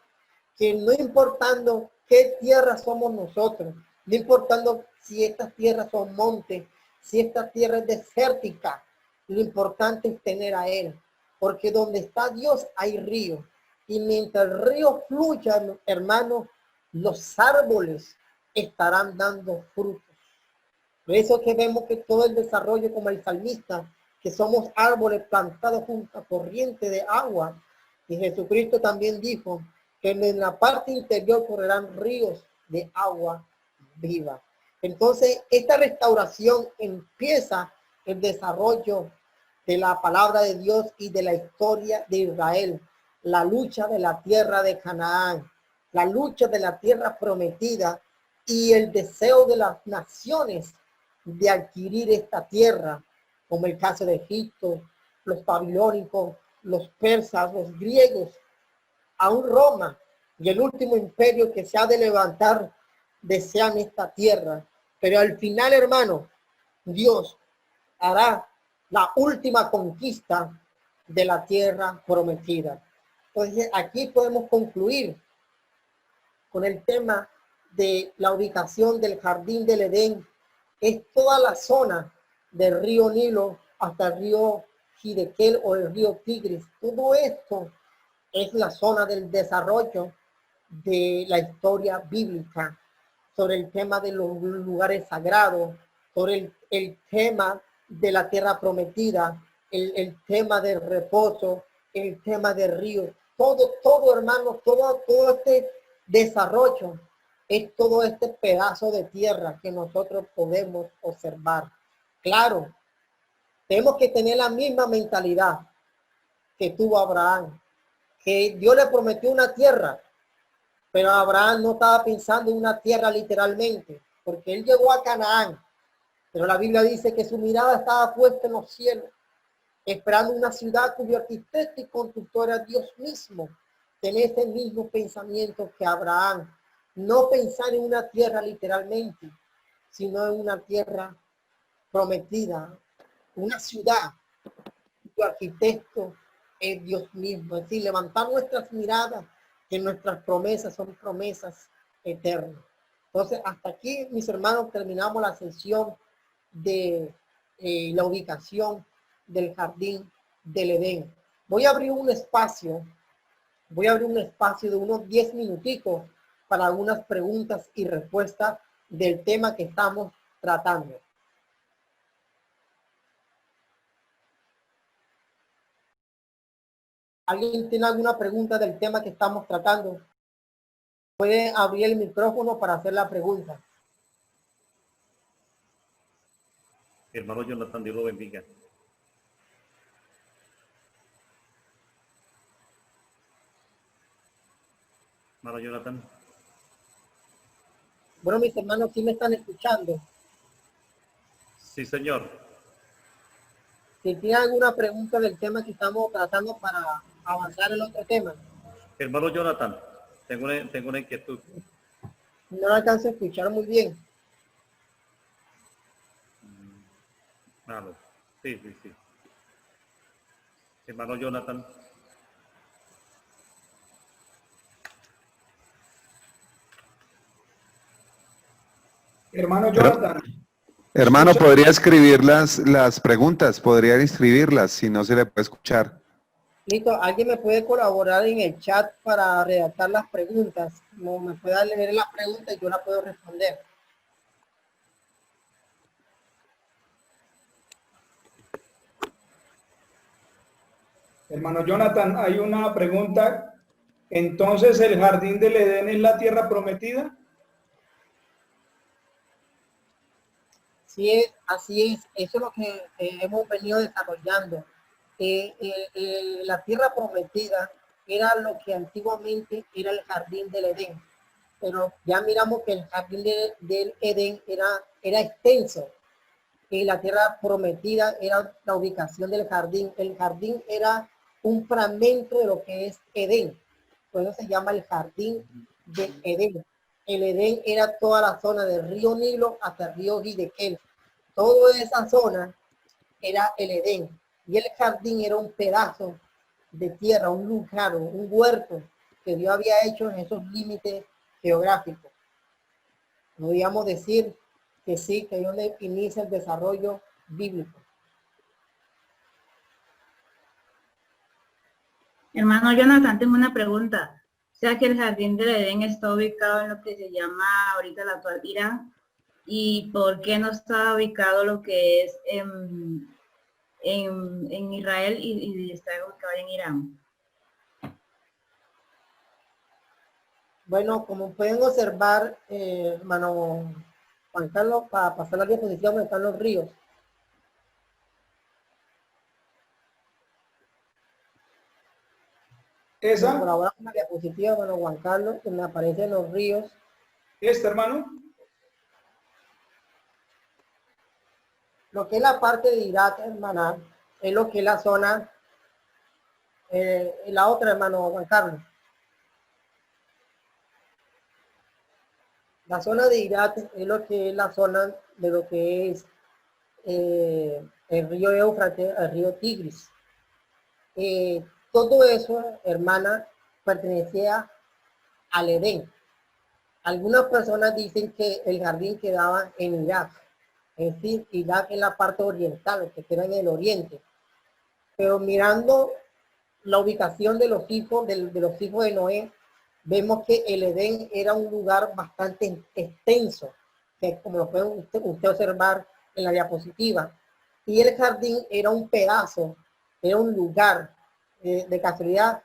que no importando qué tierra somos nosotros, no importando si estas tierras son montes, si esta tierra es desértica, lo importante es tener a Él, porque donde está Dios hay río, y mientras el río fluya, hermanos, los árboles estarán dando frutos. Por eso que vemos que todo el desarrollo, como el salmista, que somos árboles plantados junto a corriente de agua, y Jesucristo también dijo que en la parte interior correrán ríos de agua viva. Entonces, esta restauración empieza el desarrollo de la palabra de Dios y de la historia de Israel, la lucha de la tierra de Canaán, la lucha de la tierra prometida y el deseo de las naciones de adquirir esta tierra, como el caso de Egipto, los babilónicos, los persas, los griegos, aún Roma y el último imperio que se ha de levantar desean esta tierra. Pero al final, hermano, Dios hará la última conquista de la tierra prometida. Entonces, aquí podemos concluir con el tema de la ubicación del jardín del Edén. Es toda la zona del río Nilo hasta el río Hidekel o el río Tigris. Todo esto es la zona del desarrollo de la historia bíblica sobre el tema de los lugares sagrados, sobre el tema de la tierra prometida, el tema del reposo, el tema del río. Todo, hermano, todo este desarrollo es todo este pedazo de tierra que nosotros podemos observar. Claro, tenemos que tener la misma mentalidad que tuvo Abraham, que Dios le prometió una tierra, pero Abraham no estaba pensando en una tierra literalmente, porque él llegó a Canaán, pero la Biblia dice que su mirada estaba puesta en los cielos, esperando una ciudad cuyo arquitecto y constructor era Dios mismo. Tenía ese mismo pensamiento que Abraham. no pensar en una tierra literalmente, sino en una tierra prometida, una ciudad cuyo arquitecto es Dios mismo. Es decir, levantar nuestras miradas, que nuestras promesas son promesas eternas. Entonces, hasta aquí, mis hermanos, terminamos la sesión de la ubicación del jardín del Edén. Voy a abrir un espacio de unos 10 minuticos para algunas preguntas y respuestas del tema que estamos tratando. ¿Alguien tiene alguna pregunta del tema que estamos tratando? Puede abrir el micrófono para hacer la pregunta. Hermano Jonathan, Dios lo bendiga. Hermano Jonathan. Bueno, mis hermanos, ¿sí me están escuchando? Sí, señor. Si tiene alguna pregunta del tema que estamos tratando para avanzar en otro tema. Hermano Jonathan, tengo una inquietud. No lo alcanzo a escuchar muy bien. Malo. Sí, sí, sí. Hermano Jonathan. Hermano Jonathan. Hermano, podría escribir las preguntas, podría escribirlas si no se le puede escuchar. Listo, ¿alguien me puede colaborar en el chat para redactar las preguntas? No me pueda leer las preguntas y yo la puedo responder. Hermano Jonathan, hay una pregunta. Entonces, ¿el jardín del Edén es la tierra prometida? Sí, así es. Eso es lo que hemos venido desarrollando. La tierra prometida era lo que antiguamente era el jardín del Edén. Pero ya miramos que el jardín del Edén era extenso. Y la tierra prometida era la ubicación del jardín. El jardín era un fragmento de lo que es Edén. Por eso se llama el jardín de Edén. El Edén era toda la zona del río Nilo hasta el río Hiddekel. Toda esa zona era el Edén. Y el jardín era un pedazo de tierra, un lugar, un huerto que Dios había hecho en esos límites geográficos. Podríamos decir que sí, que es donde inicia el desarrollo bíblico. Hermano Jonathan, tengo una pregunta. O sea que el jardín del Edén está ubicado en lo que se llama ahorita el actual Irán. ¿Y por qué no está ubicado lo que es en Israel y está ubicado en Irán? Bueno, como pueden observar, hermano Juan Carlos, para pasar la diapositiva, están los ríos. ¿Esa? Por ahora una diapositiva, hermano Juan Carlos, que me aparecen los ríos. ¿Esta, hermano? Lo que es la parte de Irak, hermana, es lo que es la zona, la otra, hermano Juan Carlos. La zona de Irak es lo que es la zona de lo que es el río Éufrates, el río Tigris. Todo eso, hermana, pertenecía al Edén. Algunas personas dicen que el jardín quedaba en Irak. Es decir, Irak es la parte oriental, que queda en el oriente. Pero mirando la ubicación de los hijos de los hijos de Noé, vemos que el Edén era un lugar bastante extenso, que como lo pueden usted observar en la diapositiva. Y el jardín era un pedazo, era un lugar de casualidad,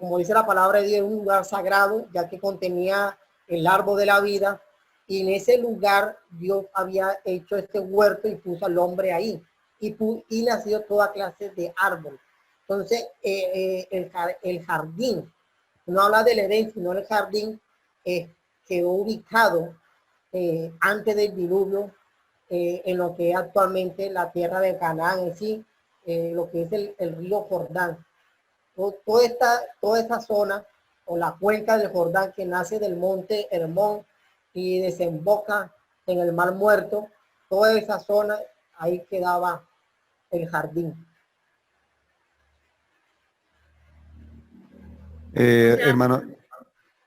como dice la palabra de Dios, un lugar sagrado, ya que contenía el árbol de la vida. Y en ese lugar Dios había hecho este huerto y puso al hombre ahí. Y nació toda clase de árbol. Entonces, el jardín, no habla del Edén, sino el jardín quedó ubicado antes del diluvio en lo que es actualmente la tierra de Canaán, en sí, lo que es el río Jordán. Toda esta zona o la cuenca del Jordán que nace del monte Hermón y desemboca en el Mar Muerto, toda esa zona, ahí quedaba el jardín. Hermano,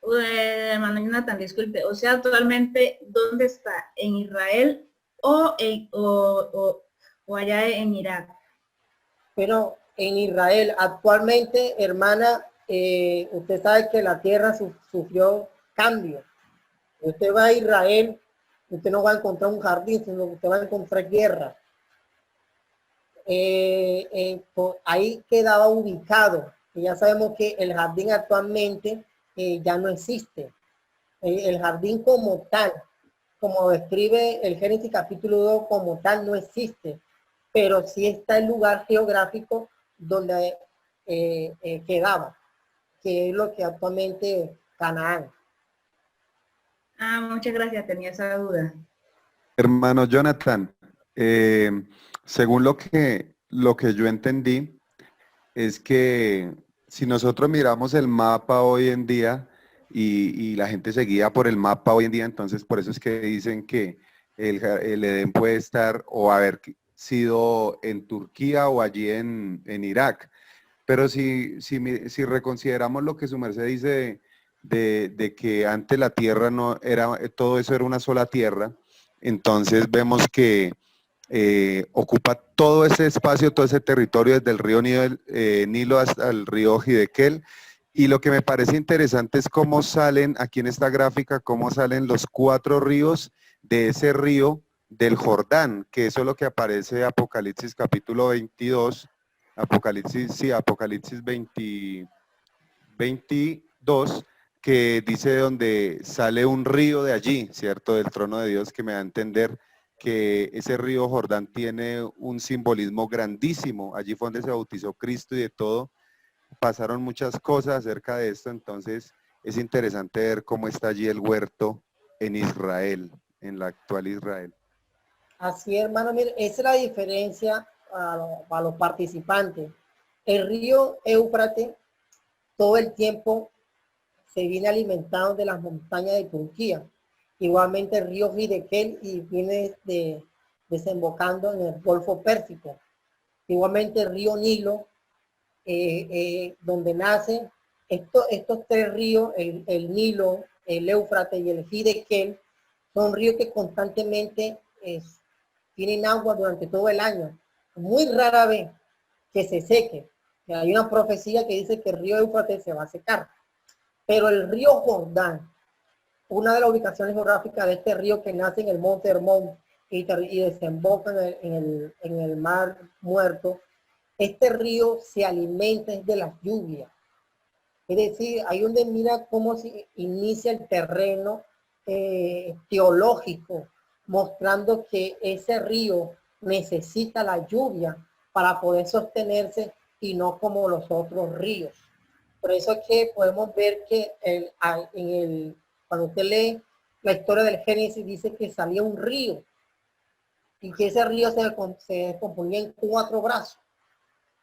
Hermano Jonathan, disculpe, o sea, actualmente, ¿dónde está? ¿En Israel o allá en Irak? Pero en Israel actualmente, hermana, usted sabe que la tierra sufrió cambios. Usted va a Israel, usted no va a encontrar un jardín, sino que usted va a encontrar guerra. Ahí quedaba ubicado. Y ya sabemos que el jardín actualmente ya no existe. El jardín como tal, como describe el Génesis capítulo 2, como tal no existe, pero sí está el lugar geográfico donde quedaba, que es lo que actualmente Canaán. Ah, muchas gracias, tenía esa duda. hermano Jonathan, según lo que yo entendí, es que si nosotros miramos el mapa hoy en día y la gente se guía por el mapa hoy en día, entonces por eso es que dicen que el Edén puede estar o haber sido en Turquía o allí en Irak. Pero si reconsideramos lo que su merced dice de que antes la tierra no era, todo eso era una sola tierra, entonces vemos que ocupa todo ese espacio, todo ese territorio desde el río Nilo hasta el río Hidekel. Y lo que me parece interesante es cómo salen, aquí en esta gráfica, cómo salen los 4 ríos de ese río del Jordán, que eso es lo que aparece en Apocalipsis capítulo 22, Apocalipsis 22, que dice donde sale un río de allí, ¿cierto? Del trono de Dios, que me da a entender que ese río Jordán tiene un simbolismo grandísimo. Allí fue donde se bautizó Cristo y de todo. Pasaron muchas cosas acerca de esto, entonces es interesante ver cómo está allí el huerto en Israel, en la actual Israel. Así, hermano, mire, esa es la diferencia a los participantes. El río Éufrates todo el tiempo se viene alimentando de las montañas de Turquía. Igualmente el río Hidekel y viene desembocando en el Golfo Pérsico. Igualmente el río Nilo, donde nace estos 3 ríos, el Nilo, el Éufrates y el Hidekel, son ríos que constantemente tienen agua durante todo el año. Muy rara vez que se seque. Hay una profecía que dice que el río Éufrates se va a secar. Pero el río Jordán, una de las ubicaciones geográficas de este río que nace en el monte Hermón y desemboca en el Mar Muerto, este río se alimenta de las lluvias. Es decir, ahí donde mira cómo se inicia el terreno teológico, mostrando que ese río necesita la lluvia para poder sostenerse y no como los otros ríos. Por eso es que podemos ver que cuando usted lee la historia del Génesis, dice que salía un río y que ese río se componía en 4 brazos.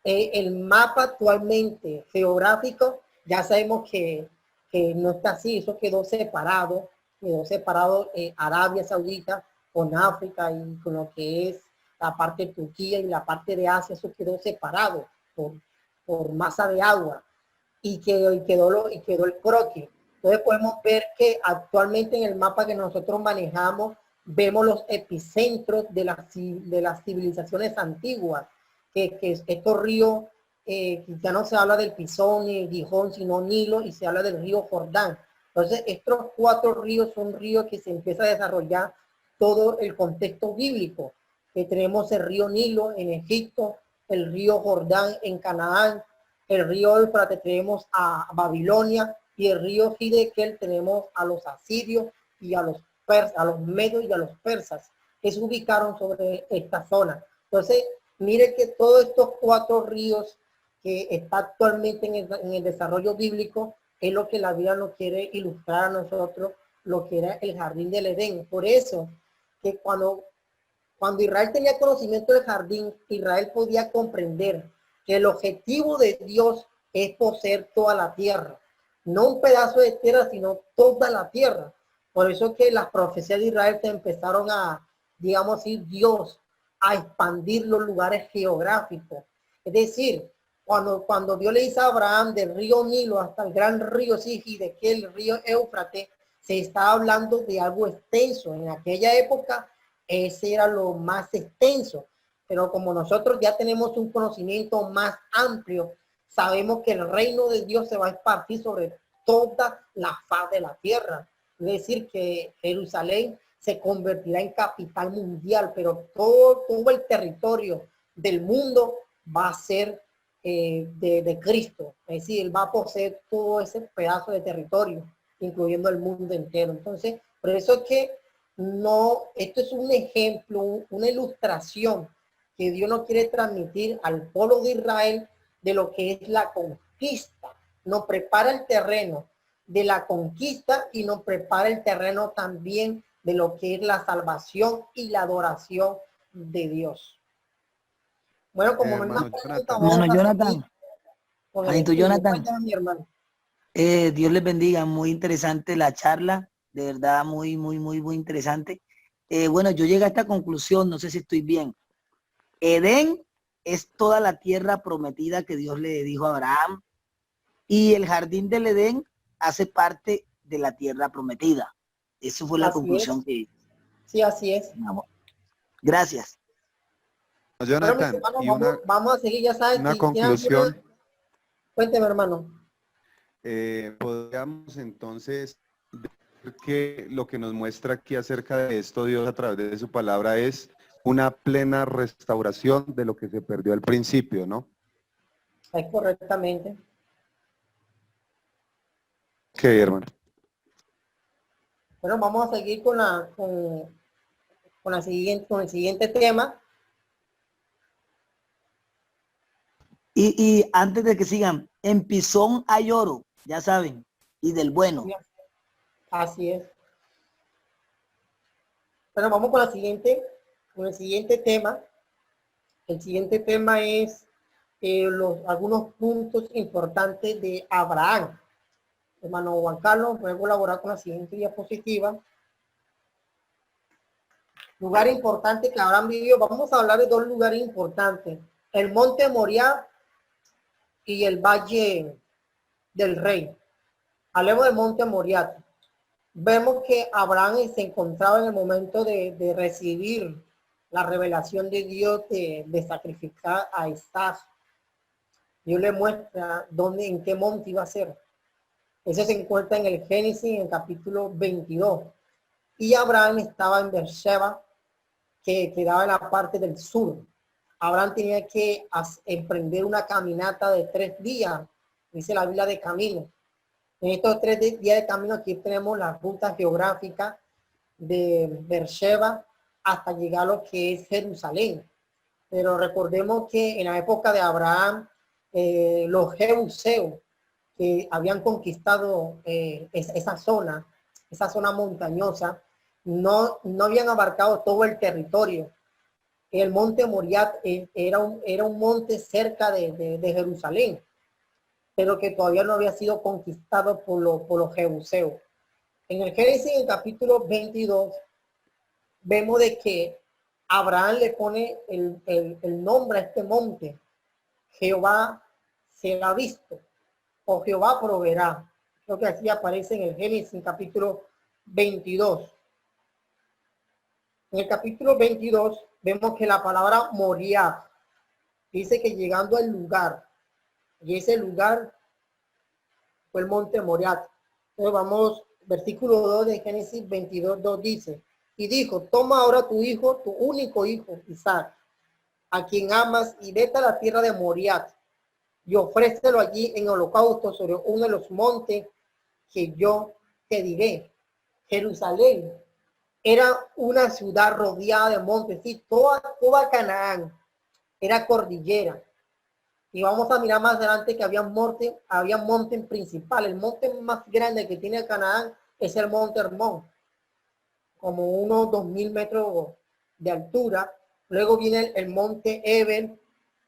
El mapa actualmente geográfico, ya sabemos que no está así, eso quedó separado Arabia Saudita con África y con lo que es la parte de Turquía y la parte de Asia, eso quedó separado por masa de agua y quedó el croquis. Entonces podemos ver que actualmente en el mapa que nosotros manejamos vemos los epicentros de las civilizaciones antiguas, que estos ríos, ya no se habla del Pisón ni Gijón, sino Nilo, y se habla del río Jordán. Entonces estos 4 ríos son ríos que se empieza a desarrollar todo el contexto bíblico, que tenemos el río Nilo en Egipto, el río Jordán en Canaán, el río Éufrates tenemos a Babilonia, y el río Hidekel tenemos a los asirios y a los persas, a los medios y a los persas, que se ubicaron sobre esta zona. Entonces, mire que todos estos 4 ríos que está actualmente en el desarrollo bíblico es lo que la Biblia nos quiere ilustrar a nosotros, lo que era el jardín del Edén. Por eso, que cuando Israel tenía conocimiento del jardín, Israel podía comprender que el objetivo de Dios es poseer toda la tierra. no un pedazo de tierra, sino toda la tierra. Por eso que las profecías de Israel se empezaron a, digamos así, Dios a expandir los lugares geográficos. Es decir, cuando Dios le dice a Abraham del río Nilo hasta el gran río Sigi, de que el río Éufrates, se está hablando de algo extenso. En aquella época, ese era lo más extenso. Pero como nosotros ya tenemos un conocimiento más amplio, sabemos que el reino de Dios se va a esparcir sobre toda la faz de la tierra. Es decir, que Jerusalén se convertirá en capital mundial, pero todo el territorio del mundo va a ser de Cristo. Es decir, Él va a poseer todo ese pedazo de territorio, incluyendo el mundo entero. Entonces, por eso es que esto es un ejemplo, una ilustración que Dios no quiere transmitir al pueblo de Israel de lo que es la conquista. Nos prepara el terreno de la conquista y nos prepara el terreno también de lo que es la salvación y la adoración de Dios. Bueno, como no hay más preguntas, vamos a Jonathan. seguir con el Manito estudio. Jonathan. Cuéntame, mi hermano. Dios les bendiga, muy interesante la charla, de verdad muy interesante. Bueno, yo llegué a esta conclusión, no sé si estoy bien. Edén es toda la tierra prometida que Dios le dijo a Abraham, y el jardín del Edén hace parte de la tierra prometida. Eso fue la conclusión que... Sí, así es. Gracias. Jonathan, Bueno, y vamos a seguir, ya sabes. una si conclusión. Cuénteme, hermano. Podríamos entonces ver que lo que nos muestra aquí acerca de esto Dios a través de su palabra es una plena restauración de lo que se perdió al principio, ¿no? Es correctamente. Ok, hermano. Bueno, vamos a seguir con el siguiente tema. Y antes de que sigan, en Pisón hay oro, ya saben, y del bueno. Así es. Bueno, vamos con el siguiente tema. El siguiente tema es algunos puntos importantes de Abraham. Hermano Juan Carlos, voy a colaborar con la siguiente diapositiva. Lugar importante que Abraham vivió. Vamos a hablar de dos lugares importantes. El monte Moriah y el Valle del Rey. Hablemos del monte Moriah. Vemos que Abraham se encontraba en el momento de recibir la revelación de Dios de sacrificar a Isaac. Dios le muestra en qué monte iba a ser. Eso se encuentra en el Génesis, en el capítulo 22. Y Abraham estaba en Beersheba, que quedaba en la parte del sur. Abraham tenía que emprender una caminata de 3 días, dice la Biblia, de camino. En estos 3 días de camino aquí tenemos la ruta geográfica de Beersheba hasta llegar a lo que es Jerusalén. Pero recordemos que en la época de Abraham, los jebuseos que habían conquistado esa zona montañosa, no habían abarcado todo el territorio. El monte Moriah era un monte cerca de Jerusalén, pero que todavía no había sido conquistado por los jebuseos. En el Génesis, en el capítulo 22, vemos de que Abraham le pone el nombre a este monte: Jehová será visto, o Jehová proveerá. Creo que así aparece en el Génesis, capítulo 22. En el capítulo 22 vemos que la palabra Moriah dice que llegando al lugar, y ese lugar fue el monte Moriah. Entonces vamos, versículo 2 de Génesis 22, 2 dice: y dijo, toma ahora tu hijo, tu único hijo, Isaac, a quien amas, y vete a la tierra de Moriah, y ofrécelo allí en holocausto sobre uno de los montes que yo te diré. Jerusalén era una ciudad rodeada de montes, y toda Canaán era cordillera. Y vamos a mirar más adelante que había monte principal. El monte más grande que tiene Canaán es el monte Hermón, como unos 2000 metros de altura. Luego viene el monte Ebel,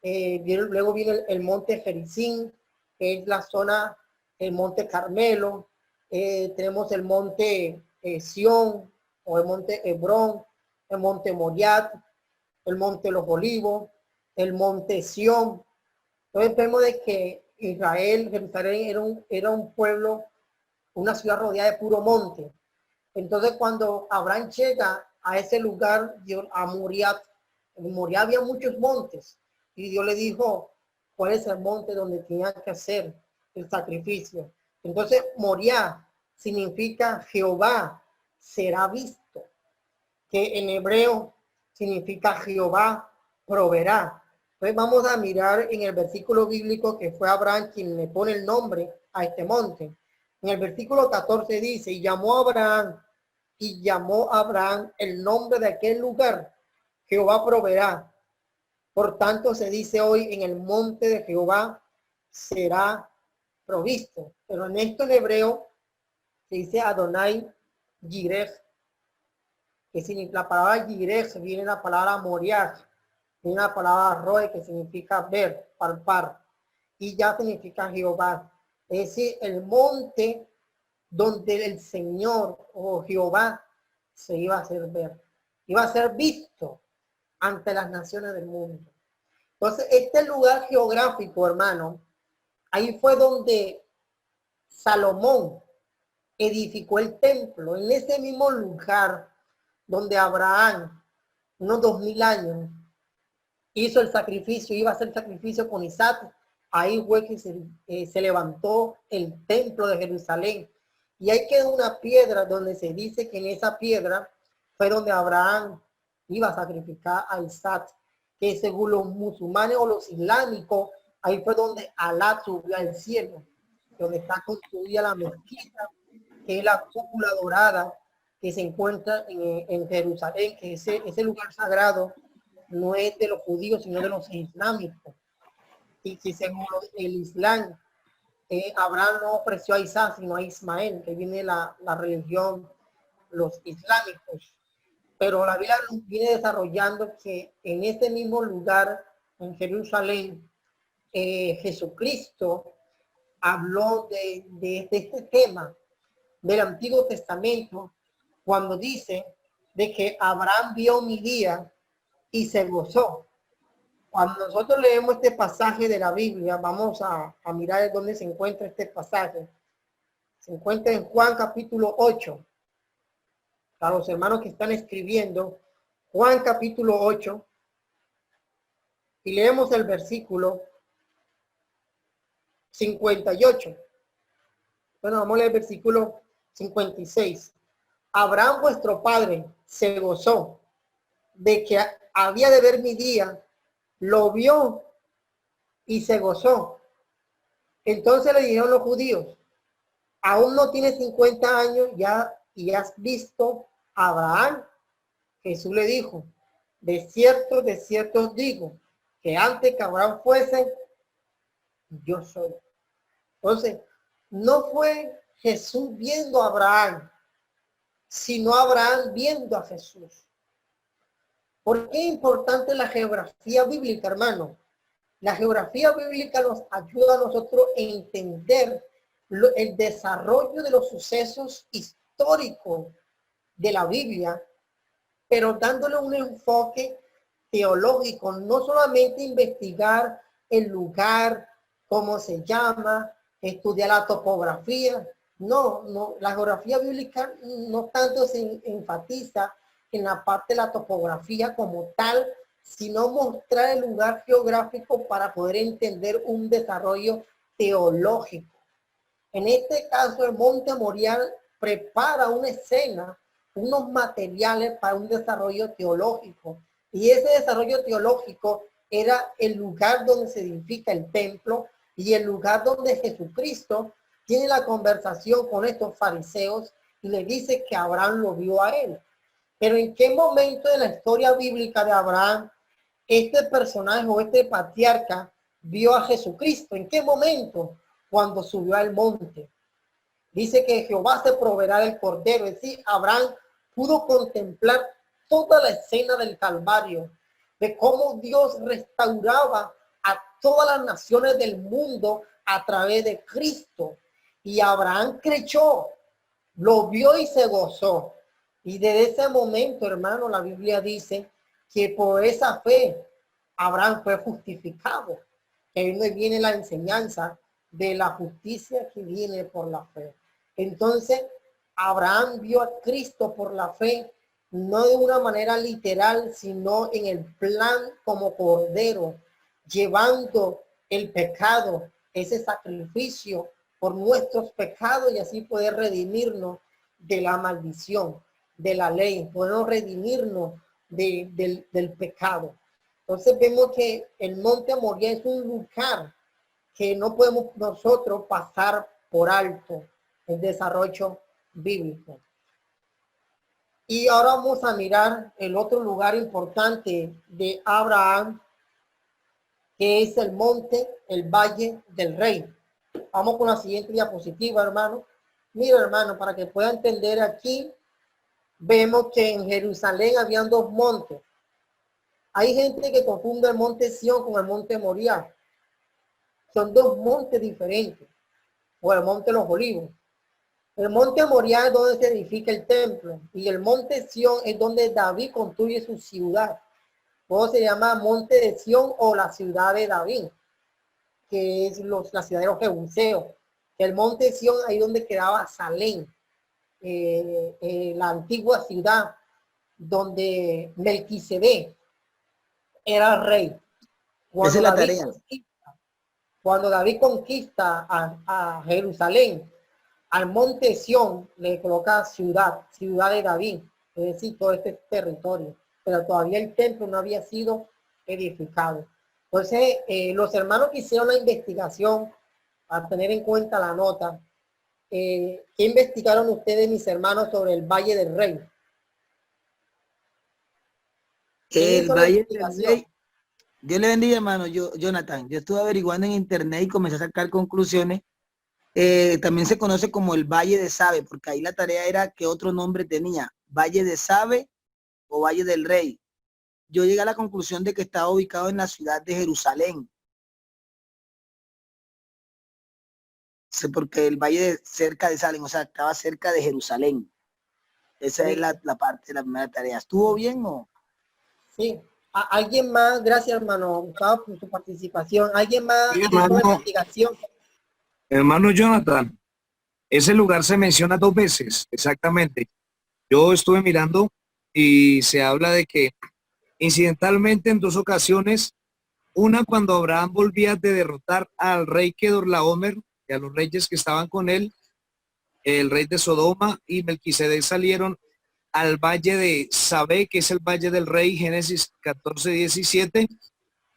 luego viene el monte Gerizim, que es la zona el monte Carmelo, tenemos el monte Sión o el monte Hebrón, el monte Moriah, el monte Los Olivos, el monte Sión. Entonces vemos de que Israel, Jerusalén era un pueblo, una ciudad rodeada de puro monte. Entonces cuando Abraham llega a ese lugar, a Moriah, en Moriah había muchos montes y Dios le dijo cuál es el monte donde tenía que hacer el sacrificio. Entonces Moriah significa Jehová será visto, que en hebreo significa Jehová proveerá. Entonces vamos a mirar en el versículo bíblico que fue Abraham quien le pone el nombre a este monte. En el versículo 14 dice, y llamó a Abraham el nombre de aquel lugar, Jehová proveerá. Por tanto se dice hoy, en el monte de Jehová será provisto. Pero en esto en hebreo se dice Adonai Jireh, que significa, la palabra Jireh viene la palabra Moriah, viene la palabra Roe, que significa ver, palpar, y ya significa Jehová. Es decir, el monte donde el Señor o Jehová se iba a hacer ver, iba a ser visto ante las naciones del mundo. Entonces, este lugar geográfico, hermano, ahí fue donde Salomón edificó el templo, en ese mismo lugar donde Abraham, unos 2000 años, hizo el sacrificio, iba a hacer sacrificio con Isaac. Ahí fue que se levantó el templo de Jerusalén. Y ahí quedó una piedra donde se dice que en esa piedra fue donde Abraham iba a sacrificar a Isaac, que según los musulmanes o los islámicos, ahí fue donde Alá subió al cielo, donde está construida la mezquita, que es la cúpula dorada que se encuentra en Jerusalén, que ese lugar sagrado no es de los judíos, sino de los islámicos. Y que según el Islam, Abraham no ofreció a Isaac, sino a Ismael, que viene la religión, los islámicos. Pero la Biblia viene desarrollando que en este mismo lugar, en Jerusalén, Jesucristo habló de este tema del Antiguo Testamento, cuando dice de que Abraham vio mi día y se gozó. Cuando nosotros leemos este pasaje de la Biblia, vamos a mirar dónde se encuentra este pasaje. Se encuentra en Juan capítulo 8. Para los hermanos que están escribiendo, Juan capítulo 8, y leemos el versículo 58. Bueno, vamos a leer el versículo 56. Abraham vuestro padre se gozó de que había de ver mi día, lo vio y se gozó. Entonces le dijeron los judíos, aún no tiene 50 años ya y has visto a Abraham. Jesús le dijo, de cierto os digo, que antes que Abraham fuese, yo soy. Entonces, no fue Jesús viendo a Abraham, sino Abraham viendo a Jesús. ¿Por qué es importante la geografía bíblica, hermano? La geografía bíblica nos ayuda a nosotros a entender el desarrollo de los sucesos históricos de la Biblia, pero dándole un enfoque teológico, no solamente investigar el lugar, cómo se llama, estudiar la topografía. No, la geografía bíblica no tanto se enfatiza en la parte de la topografía como tal, sino mostrar el lugar geográfico para poder entender un desarrollo teológico. En este caso, el Monte Moriah prepara una escena, unos materiales para un desarrollo teológico. Y ese desarrollo teológico era el lugar donde se edifica el templo y el lugar donde Jesucristo tiene la conversación con estos fariseos y le dice que Abraham lo vio a él. Pero ¿en qué momento de la historia bíblica de Abraham este personaje o este patriarca vio a Jesucristo? ¿En qué momento? Cuando subió al monte. Dice que Jehová se proveerá del cordero. Es decir, Abraham pudo contemplar toda la escena del Calvario, de cómo Dios restauraba a todas las naciones del mundo a través de Cristo. Y Abraham creyó, lo vio y se gozó. Y desde ese momento, hermano, la Biblia dice que por esa fe Abraham fue justificado. Que ahí nos viene la enseñanza de la justicia que viene por la fe. Entonces, Abraham vio a Cristo por la fe, no de una manera literal, sino en el plan como cordero, llevando el pecado, ese sacrificio por nuestros pecados y así poder redimirnos de la maldición, de la ley, poder redimirnos del pecado. Entonces vemos que el monte Moriah es un lugar que no podemos nosotros pasar por alto el desarrollo bíblico. Y ahora vamos a mirar el otro lugar importante de Abraham, que es el monte, el Valle del Rey. Vamos con la siguiente diapositiva, hermano. Mira, hermano, para que pueda entender aquí, vemos que en Jerusalén habían dos montes. Hay gente que confunde el monte Sión con el monte Moriah. Son dos montes diferentes. O el monte Los Olivos. El monte Moriah es donde se edifica el templo. Y el monte Sión es donde David construye su ciudad. O se llama monte de Sión o la ciudad de David, que es la ciudad de los jebuseos. El monte Sión, ahí donde quedaba Salem, la antigua ciudad donde Melquisedec era rey. Esa es la tarea. Cuando David conquista a Jerusalén, al monte Sión le coloca ciudad de David, es decir, todo este territorio, pero todavía el templo no había sido edificado. Entonces, los hermanos que hicieron la investigación, a tener en cuenta la nota, ¿qué investigaron ustedes, mis hermanos, sobre el Valle del Rey? El Valle del Rey. Dios le bendiga, hermano. Jonathan, yo estuve averiguando en internet y comencé a sacar conclusiones. También se conoce como el Valle de Sabe, porque ahí la tarea era que otro nombre tenía, Valle de Sabe o Valle del Rey. Yo llegué a la conclusión de que estaba ubicado en la ciudad de Jerusalén. Sé porque el valle cerca de Salem, o sea, estaba cerca de Jerusalén. Esa sí. Es la parte de la primera tarea. ¿Estuvo bien o? Sí. ¿Alguien más? Gracias, hermano Gustavo, por su participación. ¿Alguien más sí, hizo la investigación? Hermano Jonathan, ese lugar se menciona 2 veces, exactamente. Yo estuve mirando y se habla de que incidentalmente en 2 ocasiones, una cuando Abraham volvía de derrotar al rey Kedorlaomer y a los reyes que estaban con él, el rey de Sodoma y Melquisedec salieron al valle de Sabe, que es el valle del rey, Génesis 14:17,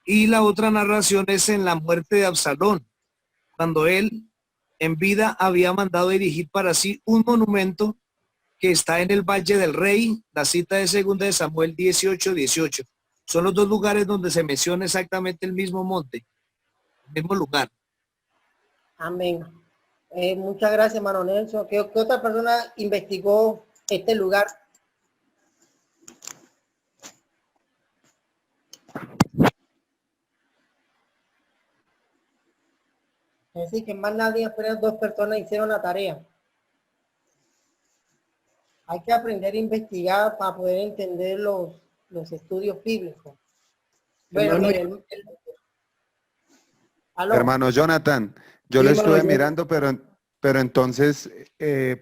y la otra narración es en la muerte de Absalón, cuando él en vida había mandado erigir para sí un monumento que está en el Valle del Rey. La cita de 2 de Samuel 18:18. Son los 2 lugares donde se menciona exactamente el mismo monte, el mismo lugar. Amén. Muchas gracias, hermano Nelson. ¿Qué otra persona investigó este lugar? Es decir, que más nadie, apenas 2 personas hicieron la tarea. Hay que aprender a investigar para poder entender los estudios bíblicos. Bueno, hermano Jonathan, yo lo estuve mirando, pero entonces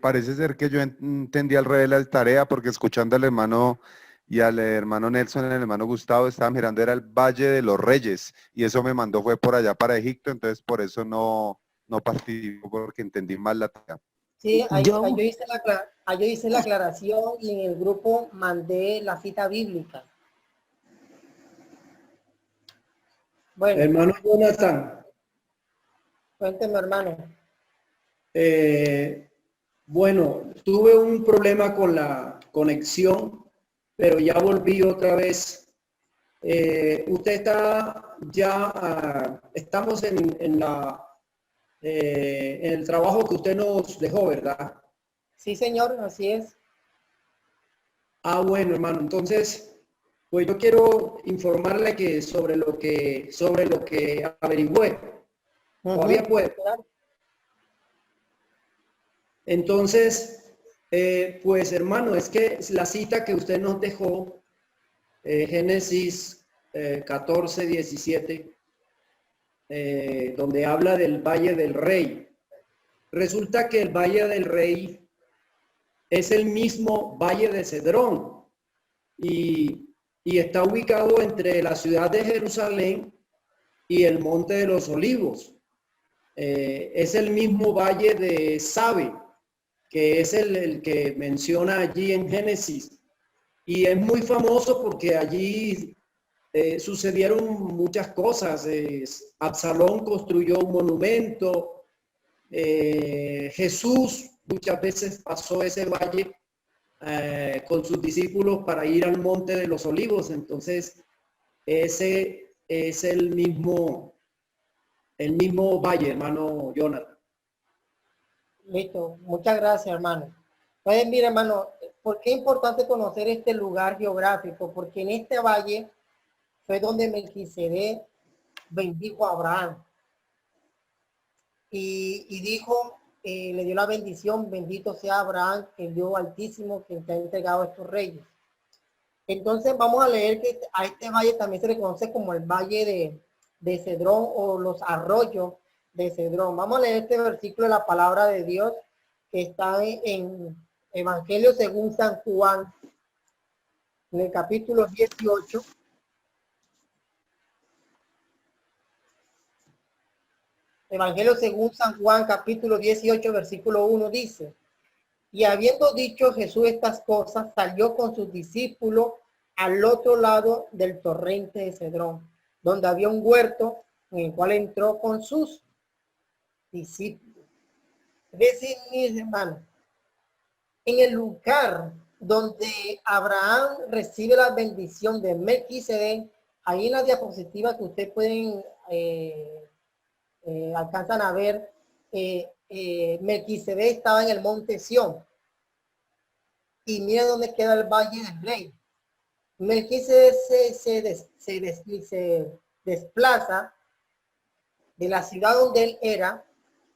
parece ser que yo entendí al revés la tarea, porque escuchando al hermano y al hermano Nelson, el hermano Gustavo, estaba mirando, era el Valle de los Reyes, y eso me mandó, fue por allá para Egipto, entonces por eso no participo, porque entendí mal la tarea. Sí, yo hice la aclaración y en el grupo mandé la cita bíblica. Bueno. Hermano Jonathan. Cuénteme, hermano. Bueno, tuve un problema con la conexión, pero ya volví otra vez. Usted está ya, estamos en el trabajo que usted nos dejó, ¿verdad? Sí, señor, así es. Ah, bueno, hermano, entonces, pues yo quiero informarle que sobre lo que averigüé. Todavía puede. Entonces, pues hermano, es que la cita que usted nos dejó, Génesis 14, 17, donde habla del Valle del Rey. Resulta que el Valle del Rey es el mismo Valle de Cedrón y está ubicado entre la ciudad de Jerusalén y el Monte de los Olivos. Es el mismo Valle de Sabe, que es el que menciona allí en Génesis. Y es muy famoso porque allí sucedieron muchas cosas. Absalón construyó un monumento. Jesús muchas veces pasó ese valle con sus discípulos para ir al Monte de los Olivos. Entonces, ese es el mismo valle, hermano Jonathan. Listo, muchas gracias, hermano. Entonces, mira, hermano, ¿por qué es importante conocer este lugar geográfico? Porque en este valle fue donde Melquisedec bendijo a Abraham. Y dijo, le dio la bendición, bendito sea Abraham, el Dios Altísimo, que te ha entregado a estos reyes. Entonces vamos a leer que a este valle también se le conoce como el Valle de Cedrón o los arroyos de Cedrón. Vamos a leer este versículo de la palabra de Dios que está en Evangelio según San Juan, en el capítulo 18. Evangelio según San Juan, capítulo 18, versículo 1 dice: y habiendo dicho Jesús estas cosas, salió con sus discípulos al otro lado del torrente de Cedrón, donde había un huerto en el cual entró con sus discípulos. Es decir, mis hermanos, en el lugar donde Abraham recibe la bendición de Melquisedec, ahí en la diapositiva que ustedes pueden alcanzan a ver, Melquisedec estaba en el monte Sión. Y mira dónde queda el Valle del Rey. Melquisedec se desplaza de la ciudad donde él era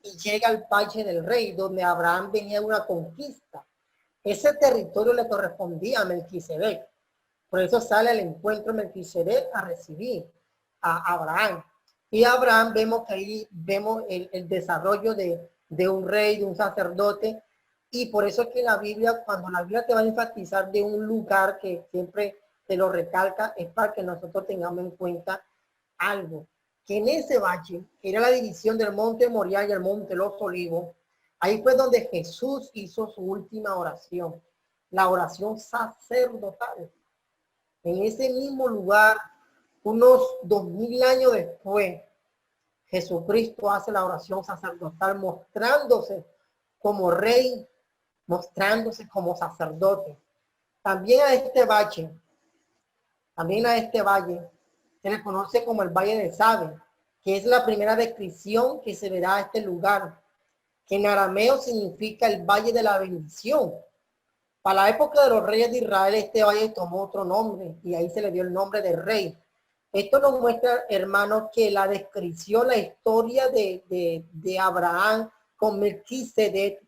y llega al Valle del Rey, donde Abraham venía de una conquista. Ese territorio le correspondía a Melquisedec. Por eso sale al encuentro Melquisedec a recibir a Abraham. Y Abraham vemos que ahí vemos el desarrollo de un rey, de un sacerdote. Y por eso es que la Biblia, cuando la Biblia te va a enfatizar de un lugar que siempre te lo recalca, es para que nosotros tengamos en cuenta algo. Que en ese valle, que era la división del monte Moriah y el monte Los Olivos, ahí fue donde Jesús hizo su última oración, la oración sacerdotal. En ese mismo lugar, unos 2000 años después, Jesucristo hace la oración sacerdotal mostrándose como rey, mostrándose como sacerdote. También a este valle se le conoce como el Valle de Sabe, que es la primera descripción que se verá a este lugar, que en arameo significa el Valle de la Bendición. Para la época de los reyes de Israel, este valle tomó otro nombre y ahí se le dio el nombre de rey. Esto nos muestra, hermanos, que la descripción, la historia de Abraham con Melquisedec,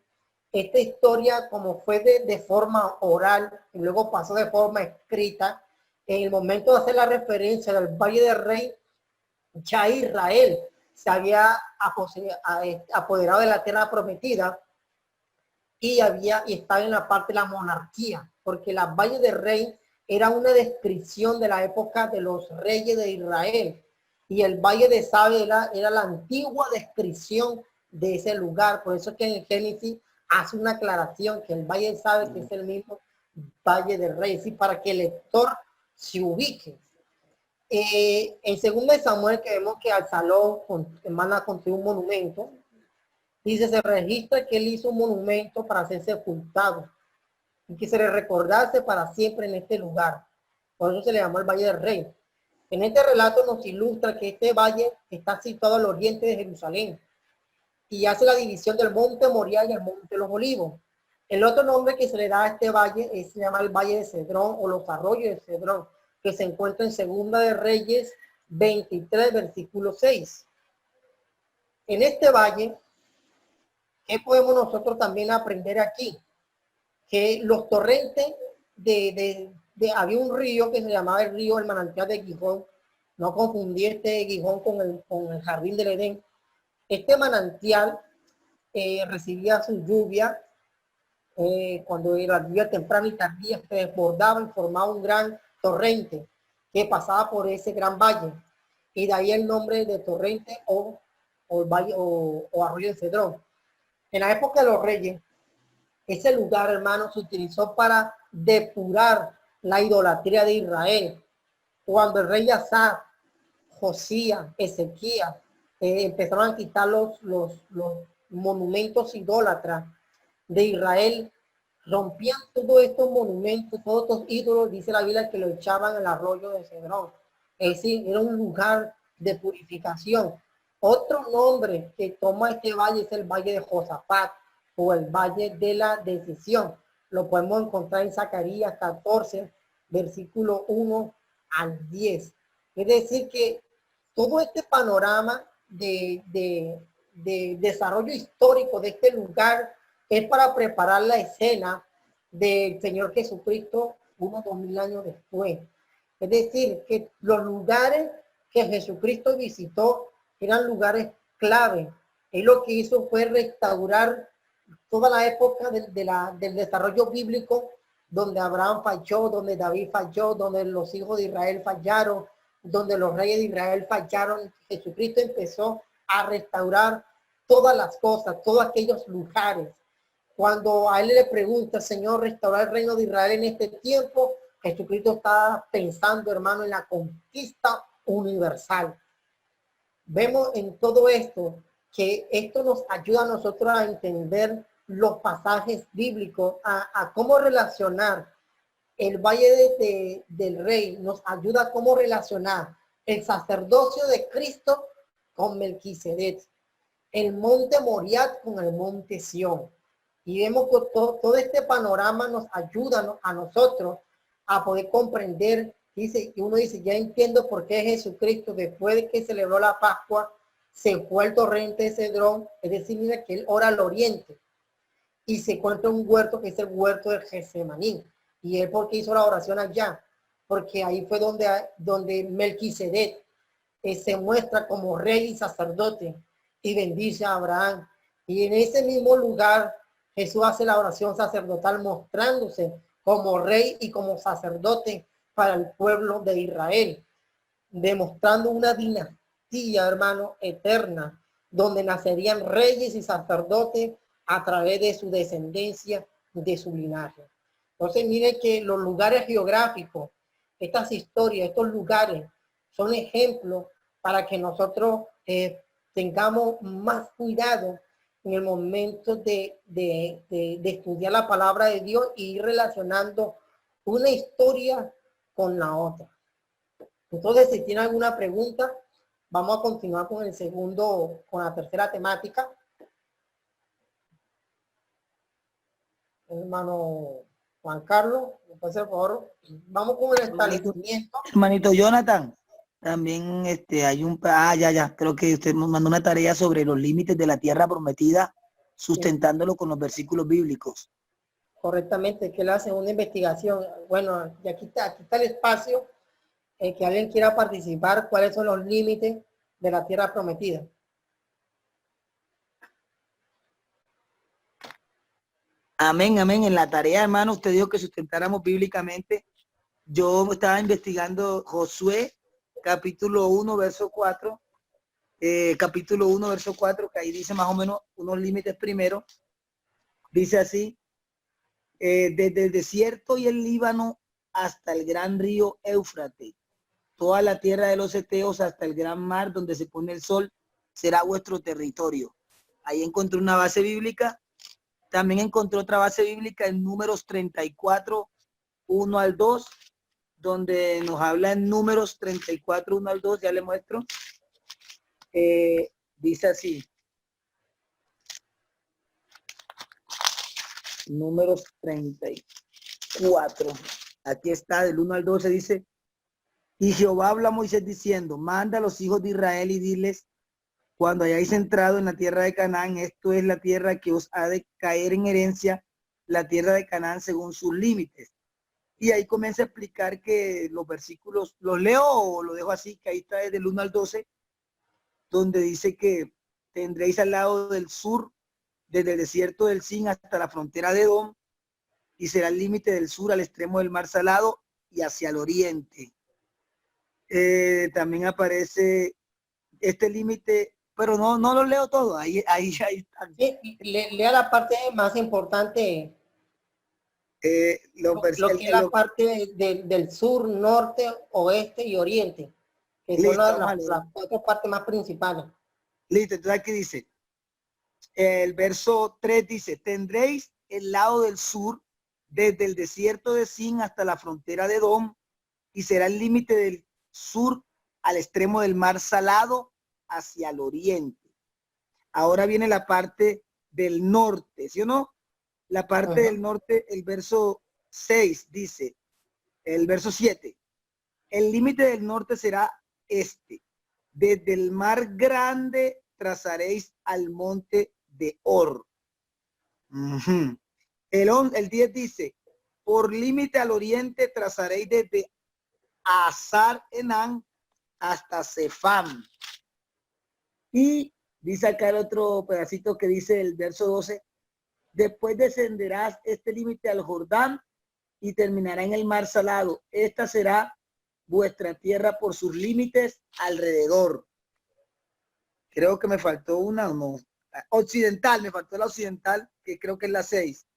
esta historia como fue de forma oral y luego pasó de forma escrita, en el momento de hacer la referencia del Valle del Rey, ya Israel se había apoderado de la tierra prometida y estaba en la parte de la monarquía, porque la Valle del Rey era una descripción de la época de los reyes de Israel y el Valle de Sabe era la antigua descripción de ese lugar. Por eso es que en el Génesis hace una aclaración que el Valle de Sabe que es el mismo Valle del Rey, ¿sí? Para que el lector se ubique. En 2 Samuel, que vemos que Absalón manda a construir un monumento, dice, se registra que él hizo un monumento para ser sepultado y que se le recordase para siempre en este lugar. Por eso se le llamó el Valle del Rey. En este relato nos ilustra que este valle está situado al oriente de Jerusalén y hace la división del monte Moriah y el monte de los Olivos. El otro nombre que se le da a este valle se llama el Valle de Cedrón o los arroyos de Cedrón, que se encuentra en Segunda de Reyes 23, versículo 6. En este valle ¿Qué podemos nosotros también aprender aquí? Que los torrentes había un río que se llamaba el manantial de Gijón. No confundí este Gijón con el jardín del Edén. Este manantial recibía su lluvia cuando era lluvia temprana y tardía, se desbordaba y formaba un gran torrente que pasaba por ese gran valle. Y de ahí el nombre de torrente o valle o arroyo de Cedrón. En la época de los reyes, ese lugar, hermano, se utilizó para depurar la idolatría de Israel. Cuando el rey Asa, Josías, Ezequías empezaron a quitar los monumentos idólatras de Israel, rompían todos estos monumentos, todos estos ídolos, dice la Biblia, que lo echaban al arroyo de Cedrón. Es decir, era un lugar de purificación. Otro nombre que toma este valle es el Valle de Josafat o el Valle de la Decisión. Lo podemos encontrar en Zacarías 14, versículo 1 al 10. Es decir, que todo este panorama de desarrollo histórico de este lugar es para preparar la escena del Señor Jesucristo unos 2000 años después. Es decir, que los lugares que Jesucristo visitó eran lugares clave. Él lo que hizo fue restaurar toda la época del desarrollo bíblico, donde Abraham falló, donde David falló, donde los hijos de Israel fallaron, donde los reyes de Israel fallaron. Jesucristo empezó a restaurar todas las cosas, todos aquellos lugares. Cuando a él le pregunta, Señor, restaurar el reino de Israel en este tiempo, Jesucristo está pensando, hermano, en la conquista universal. Vemos en todo esto que esto nos ayuda a nosotros a entender los pasajes bíblicos, a cómo relacionar el Valle del Rey, nos ayuda a cómo relacionar el sacerdocio de Cristo con Melquisedec, el monte Moriah con el monte Sión. Y vemos que todo este panorama nos ayuda a nosotros a poder comprender. Uno dice, ya entiendo por qué Jesucristo, después de que celebró la Pascua, se fue al torrente de Cedrón, es decir, mira que él ora al oriente y se encuentra un huerto que es el huerto del Getsemaní. Y él, ¿por qué hizo la oración allá? Porque ahí fue donde Melquisedec se muestra como rey y sacerdote y bendice a Abraham. Y en ese mismo lugar Jesús hace la oración sacerdotal mostrándose como rey y como sacerdote para el pueblo de Israel, demostrando una dinastía, hermano, eterna, donde nacerían reyes y sacerdotes a través de su descendencia, de su linaje. Entonces, mire que los lugares geográficos, estas historias, estos lugares, son ejemplos para que nosotros tengamos más cuidado en el momento de estudiar la palabra de Dios y ir relacionando una historia con la otra. Entonces, si tiene alguna pregunta, vamos a continuar con con la tercera temática. Hermano Juan Carlos, por favor, vamos con el establecimiento. Hermanito Jonathan, también hay creo que usted nos mandó una tarea sobre los límites de la tierra prometida, sustentándolo con los versículos bíblicos. Correctamente, que él hace una investigación. Bueno, y aquí está el espacio, que alguien quiera participar, cuáles son los límites de la tierra prometida. Amén, amén. En la tarea, hermano, usted dijo que sustentáramos bíblicamente. Yo estaba investigando Josué, capítulo 1, verso 4. Capítulo 1, verso 4, que ahí dice más o menos unos límites primero. Dice así, desde el desierto y el Líbano hasta el gran río Éufrates, toda la tierra de los heteos hasta el gran mar donde se pone el sol, será vuestro territorio. Ahí encontré una base bíblica. También encontré otra base bíblica en Números 34, 1 al 2, donde nos habla en Números 34, 1 al 2, ya le muestro. Dice así. Números 34. Aquí está, del 1 al 12 dice, y Jehová habla a Moisés diciendo, manda a los hijos de Israel y diles, cuando hayáis entrado en la tierra de Canaán, esto es la tierra que os ha de caer en herencia, la tierra de Canaán según sus límites. Y ahí comienza a explicar que los versículos, ¿los leo o lo dejo así? Que ahí está desde el 1 al 12, donde dice que tendréis al lado del sur, desde el desierto del Sin hasta la frontera de Edom, y será el límite del sur al extremo del mar Salado y hacia el oriente. También aparece este límite, pero no lo leo todo, ahí está. Sí, lea la parte más importante, lo que es la parte del sur, norte, oeste y oriente, que son las 4 partes más principales. Listo, entonces aquí dice, el verso 3 dice, tendréis el lado del sur desde el desierto de Sin hasta la frontera de Edom, y será el límite del sur al extremo del mar Salado hacia el oriente. Ahora viene la parte del norte, ¿sí o no? La parte del norte, el verso 6 dice, el verso 7, el límite del norte será este, desde el mar grande trazaréis al monte de Or. El 10 dice, por límite al oriente trazaréis desde Azar Enán hasta Sefam. Y dice acá el otro pedacito que dice el verso 12, después descenderás este límite al Jordán y terminará en el mar Salado. Esta será vuestra tierra por sus límites alrededor. Creo que me faltó una, no. Occidental, me faltó la occidental, que creo que es la 6.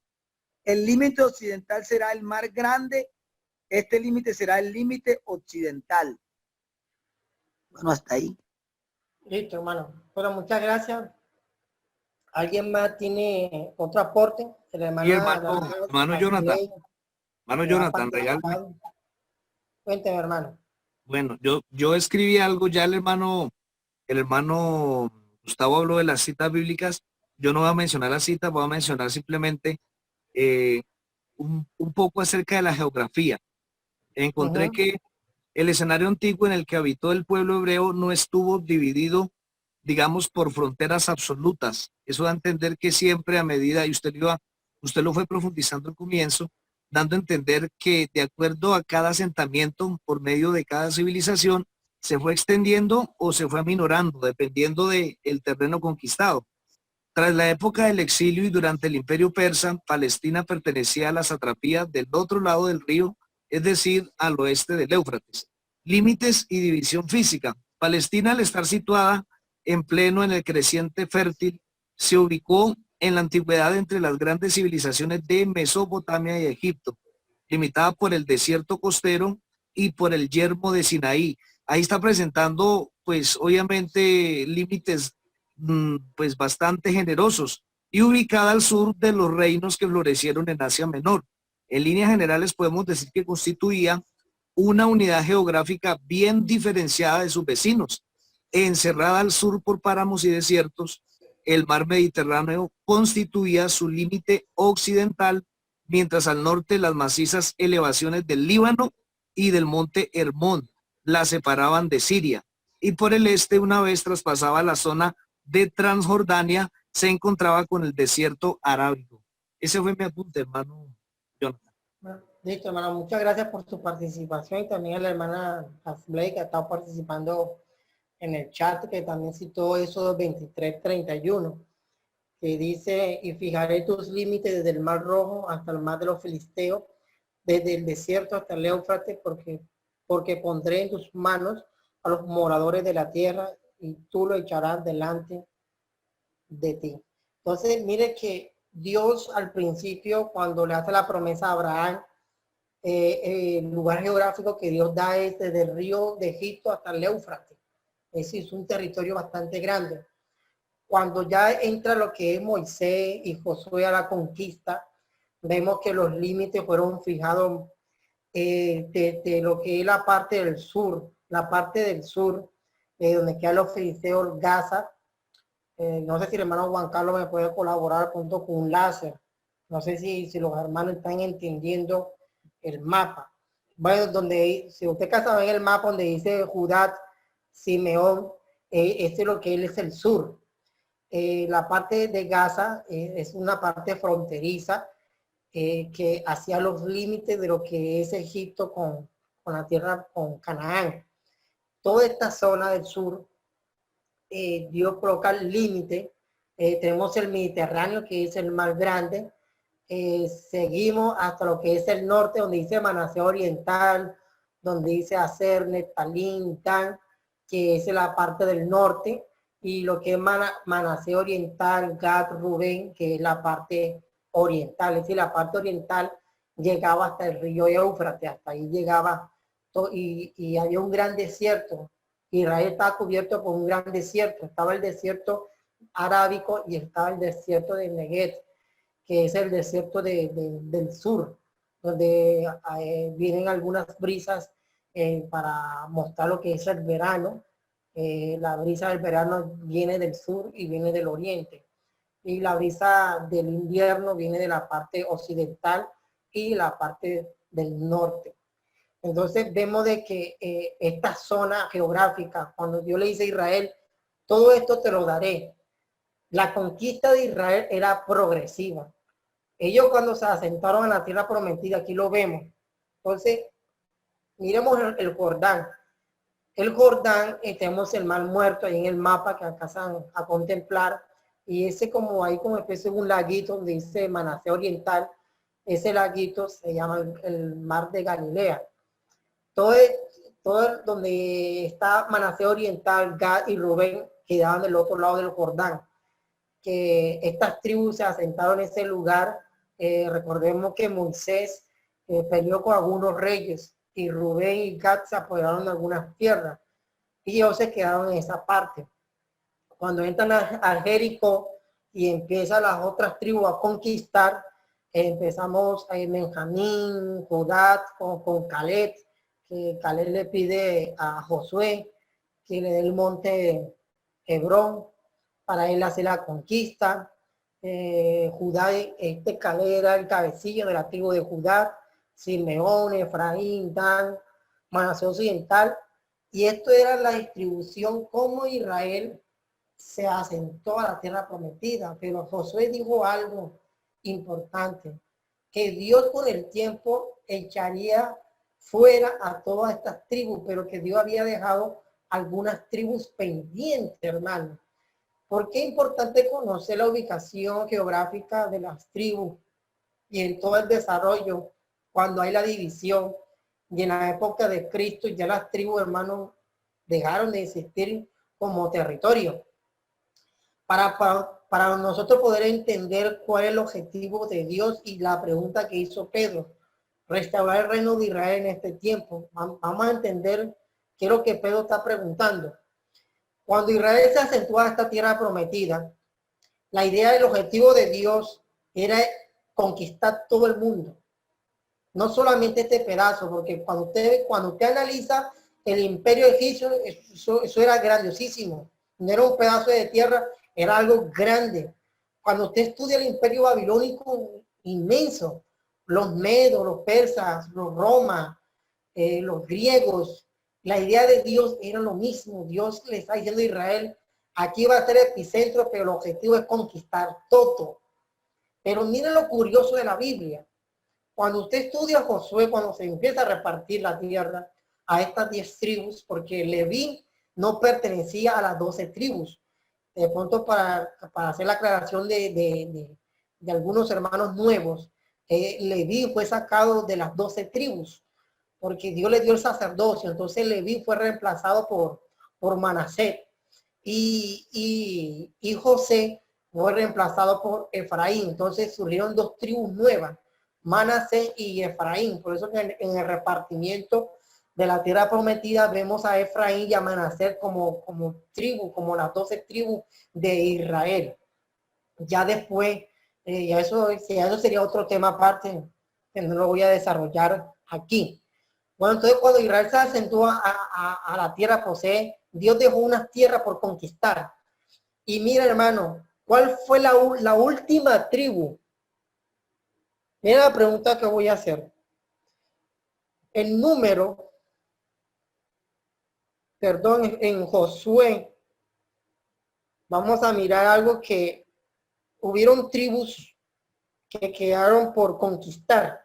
El límite occidental será el mar grande. Este límite será el límite occidental. Bueno, hasta ahí. Listo, hermano. Bueno, muchas gracias. ¿Alguien más tiene otro aporte? Hermano Jonathan. Hermano Jonathan, regálame. Cuénteme, hermano. Bueno, yo escribí algo, ya el hermano Gustavo habló de las citas bíblicas. Yo no voy a mencionar las citas, voy a mencionar simplemente un poco acerca de la geografía. Encontré que el escenario antiguo en el que habitó el pueblo hebreo no estuvo dividido, digamos, por fronteras absolutas. Eso da a entender que siempre a medida, y usted lo fue profundizando al comienzo, dando a entender que de acuerdo a cada asentamiento, por medio de cada civilización, se fue extendiendo o se fue aminorando, dependiendo del terreno conquistado. Tras la época del exilio y durante el imperio persa, Palestina pertenecía a la satrapía del otro lado del río, es decir, al oeste del Éufrates. Límites y división física. Palestina, al estar situada en pleno en el creciente fértil, se ubicó en la antigüedad entre las grandes civilizaciones de Mesopotamia y Egipto, limitada por el desierto costero y por el yermo de Sinaí. Ahí está presentando, pues, obviamente, límites pues bastante generosos y ubicada al sur de los reinos que florecieron en Asia Menor. En líneas generales podemos decir que constituía una unidad geográfica bien diferenciada de sus vecinos. Encerrada al sur por páramos y desiertos, el mar Mediterráneo constituía su límite occidental, mientras al norte las macizas elevaciones del Líbano y del monte Hermón la separaban de Siria. Y por el este, una vez traspasaba la zona de Transjordania, se encontraba con el desierto arábigo. Ese fue mi apunte, hermano Jonathan. Listo, hermano. Muchas gracias por su participación y también a la hermana Asbley, que ha estado participando en el chat, que también citó eso 23:31, que dice, y fijaré tus límites desde el mar Rojo hasta el mar de los Filisteos, desde el desierto hasta el Éufrates, porque pondré en tus manos a los moradores de la tierra y tú lo echarás delante de ti. Entonces, mire que Dios al principio, cuando le hace la promesa a Abraham, el lugar geográfico que Dios da es desde el río de Egipto hasta el Éufrates. Es decir, es un territorio bastante grande. Cuando ya entra lo que es Moisés y Josué a la conquista, vemos que los límites fueron fijados de lo que es la parte del sur, donde quedan los filisteos, Gaza. No sé si el hermano Juan Carlos me puede colaborar junto con un láser. No sé si los hermanos están entendiendo el mapa. Bueno, si usted casa en el mapa donde dice Judá, Simeón, este es lo que es el sur. La parte de Gaza es una parte fronteriza que hacía los límites de lo que es Egipto con la tierra, con Canaán. Toda esta zona del sur, Dios coloca el límite. Tenemos el Mediterráneo, que es el más grande. Seguimos hasta lo que es el norte, donde dice Manasés Oriental, donde dice Aser, Neftalí, Dan, que es la parte del norte, y lo que es Manasés Oriental, Gad, Rubén, que es la parte oriental. Es decir, la parte oriental llegaba hasta el río Éufrates, hasta ahí llegaba, y había un gran desierto. Israel estaba cubierto por un gran desierto. Estaba el desierto arábico y estaba el desierto de Negev, que es el desierto del sur, donde vienen algunas brisas para mostrar lo que es el verano. La brisa del verano viene del sur y viene del oriente. Y la brisa del invierno viene de la parte occidental y la parte del norte. Entonces vemos de que esta zona geográfica, cuando Dios le dice a Israel, todo esto te lo daré. La conquista de Israel era progresiva. Ellos cuando se asentaron en la tierra prometida, aquí lo vemos. Entonces, miremos el Jordán. El Jordán, tenemos el mar muerto ahí en el mapa que alcanzan a contemplar. Y ese como ahí como especie de un laguito donde dice Manasés Oriental, ese laguito se llama el mar de Galilea. Todo donde está Manasés Oriental, Gad y Rubén quedaban del otro lado del Jordán. Que estas tribus se asentaron en ese lugar. Recordemos que Moisés peleó con algunos reyes y Rubén y Gad se apoderaron de algunas tierras y ellos se quedaron en esa parte. Cuando entran a Jericó y empiezan las otras tribus a conquistar, empezamos a Benjamín, Judá con Caleb, que Caleb le pide a Josué que le dé el monte Hebrón para él hacer la conquista. Judá, Caleb era el cabecillo de la tribu de Judá, Simeón, Efraín, Dan, Manasés Occidental, y esto era la distribución como Israel se asentó a la tierra prometida. Pero Josué dijo algo importante, que Dios con el tiempo echaría fuera a todas estas tribus, pero que Dios había dejado algunas tribus pendientes, hermano. ¿Por qué es importante conocer la ubicación geográfica de las tribus y en todo el desarrollo cuando hay la división? Y en la época de Cristo ya las tribus, hermanos, dejaron de existir como territorio. Para nosotros poder entender cuál es el objetivo de Dios y la pregunta que hizo Pedro, restaurar el reino de Israel en este tiempo, vamos a entender qué es lo que Pedro está preguntando. Cuando Israel se asentó a esta tierra prometida, la idea del objetivo de Dios era conquistar todo el mundo. No solamente este pedazo, porque cuando usted analiza el imperio egipcio, eso era grandiosísimo. No era un pedazo de tierra, era algo grande. Cuando usted estudia el imperio babilónico, inmenso, los medos, los persas, los romanos, los griegos, la idea de Dios era lo mismo. Dios le está diciendo a Israel, aquí va a ser el epicentro, pero el objetivo es conquistar todo. Pero miren lo curioso de la Biblia. Cuando usted estudia a Josué, cuando se empieza a repartir la tierra a estas 10 tribus, porque Leví no pertenecía a las 12 tribus. De pronto, para hacer la aclaración de algunos hermanos nuevos, Leví fue sacado de las 12 tribus, porque Dios le dio el sacerdocio. Entonces Leví fue reemplazado por Manasés. Y José fue reemplazado por Efraín. Entonces surgieron 2 tribus nuevas, Manasés y Efraín. Por eso que en el repartimiento de la tierra prometida vemos a Efraín y a Manasés como tribu, como las 12 tribus de Israel. Ya después, ya eso sería otro tema aparte, que no lo voy a desarrollar aquí. Bueno, entonces cuando Israel se asentó a la tierra posee, Dios dejó unas tierras por conquistar. Y mira, hermano, ¿cuál fue la última tribu? Mira la pregunta que voy a hacer. En Josué vamos a mirar algo que hubieron tribus que quedaron por conquistar.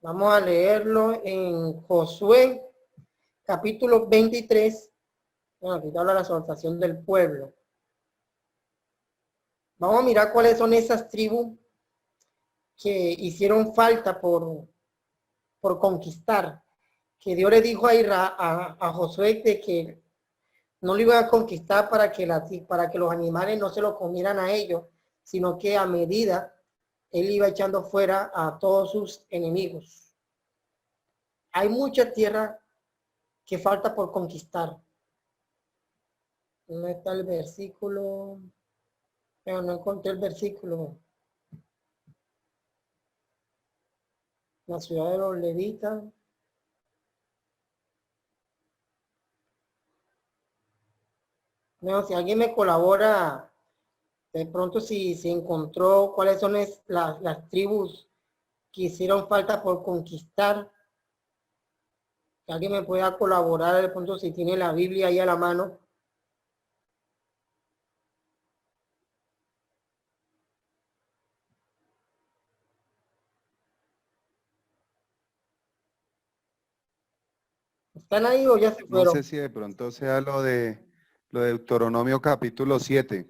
Vamos a leerlo en Josué, capítulo 23. Bueno, aquí habla la exhortación del pueblo. Vamos a mirar cuáles son esas tribus que hicieron falta por conquistar. Que Dios le dijo a Josué de que no lo iban a conquistar para que los animales no se lo comieran a ellos, sino que a medida él iba echando fuera a todos sus enemigos. Hay mucha tierra que falta por conquistar. ¿Dónde está el versículo? Pero no encontré el versículo. La ciudad de los levitas. No, si alguien me colabora, de pronto si encontró cuáles son las tribus que hicieron falta por conquistar, que alguien me pueda colaborar, de pronto si tiene la Biblia ahí a la mano. ¿Están ahí o ya se No fueron? sé si de pronto sea lo de Deuteronomio capítulo 7,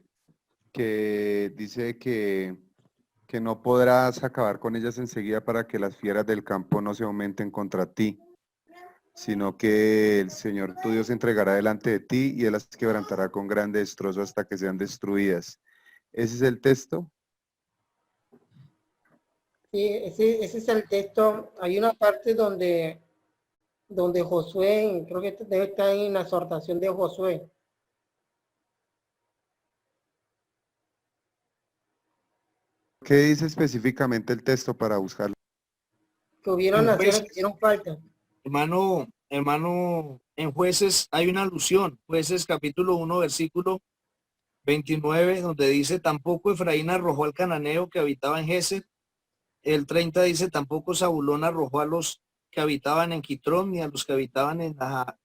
que dice que no podrás acabar con ellas enseguida para que las fieras del campo no se aumenten contra ti, sino que el Señor tu Dios se entregará delante de ti y Él las quebrantará con gran destrozo hasta que sean destruidas. ¿Ese es el texto? Sí, ese es el texto. Hay una parte donde Josué, creo que debe estar en la exhortación de Josué. ¿Qué dice específicamente el texto para buscarlo? Que hubieron En naciones que Jueces, hicieron falta. hermano, en Jueces hay una alusión. Jueces capítulo 1, versículo 29, donde dice, tampoco Efraín arrojó al cananeo que habitaba en Geser. El 30 dice, tampoco Zabulón arrojó a los que habitaban en Quitrón ni a los que habitaban en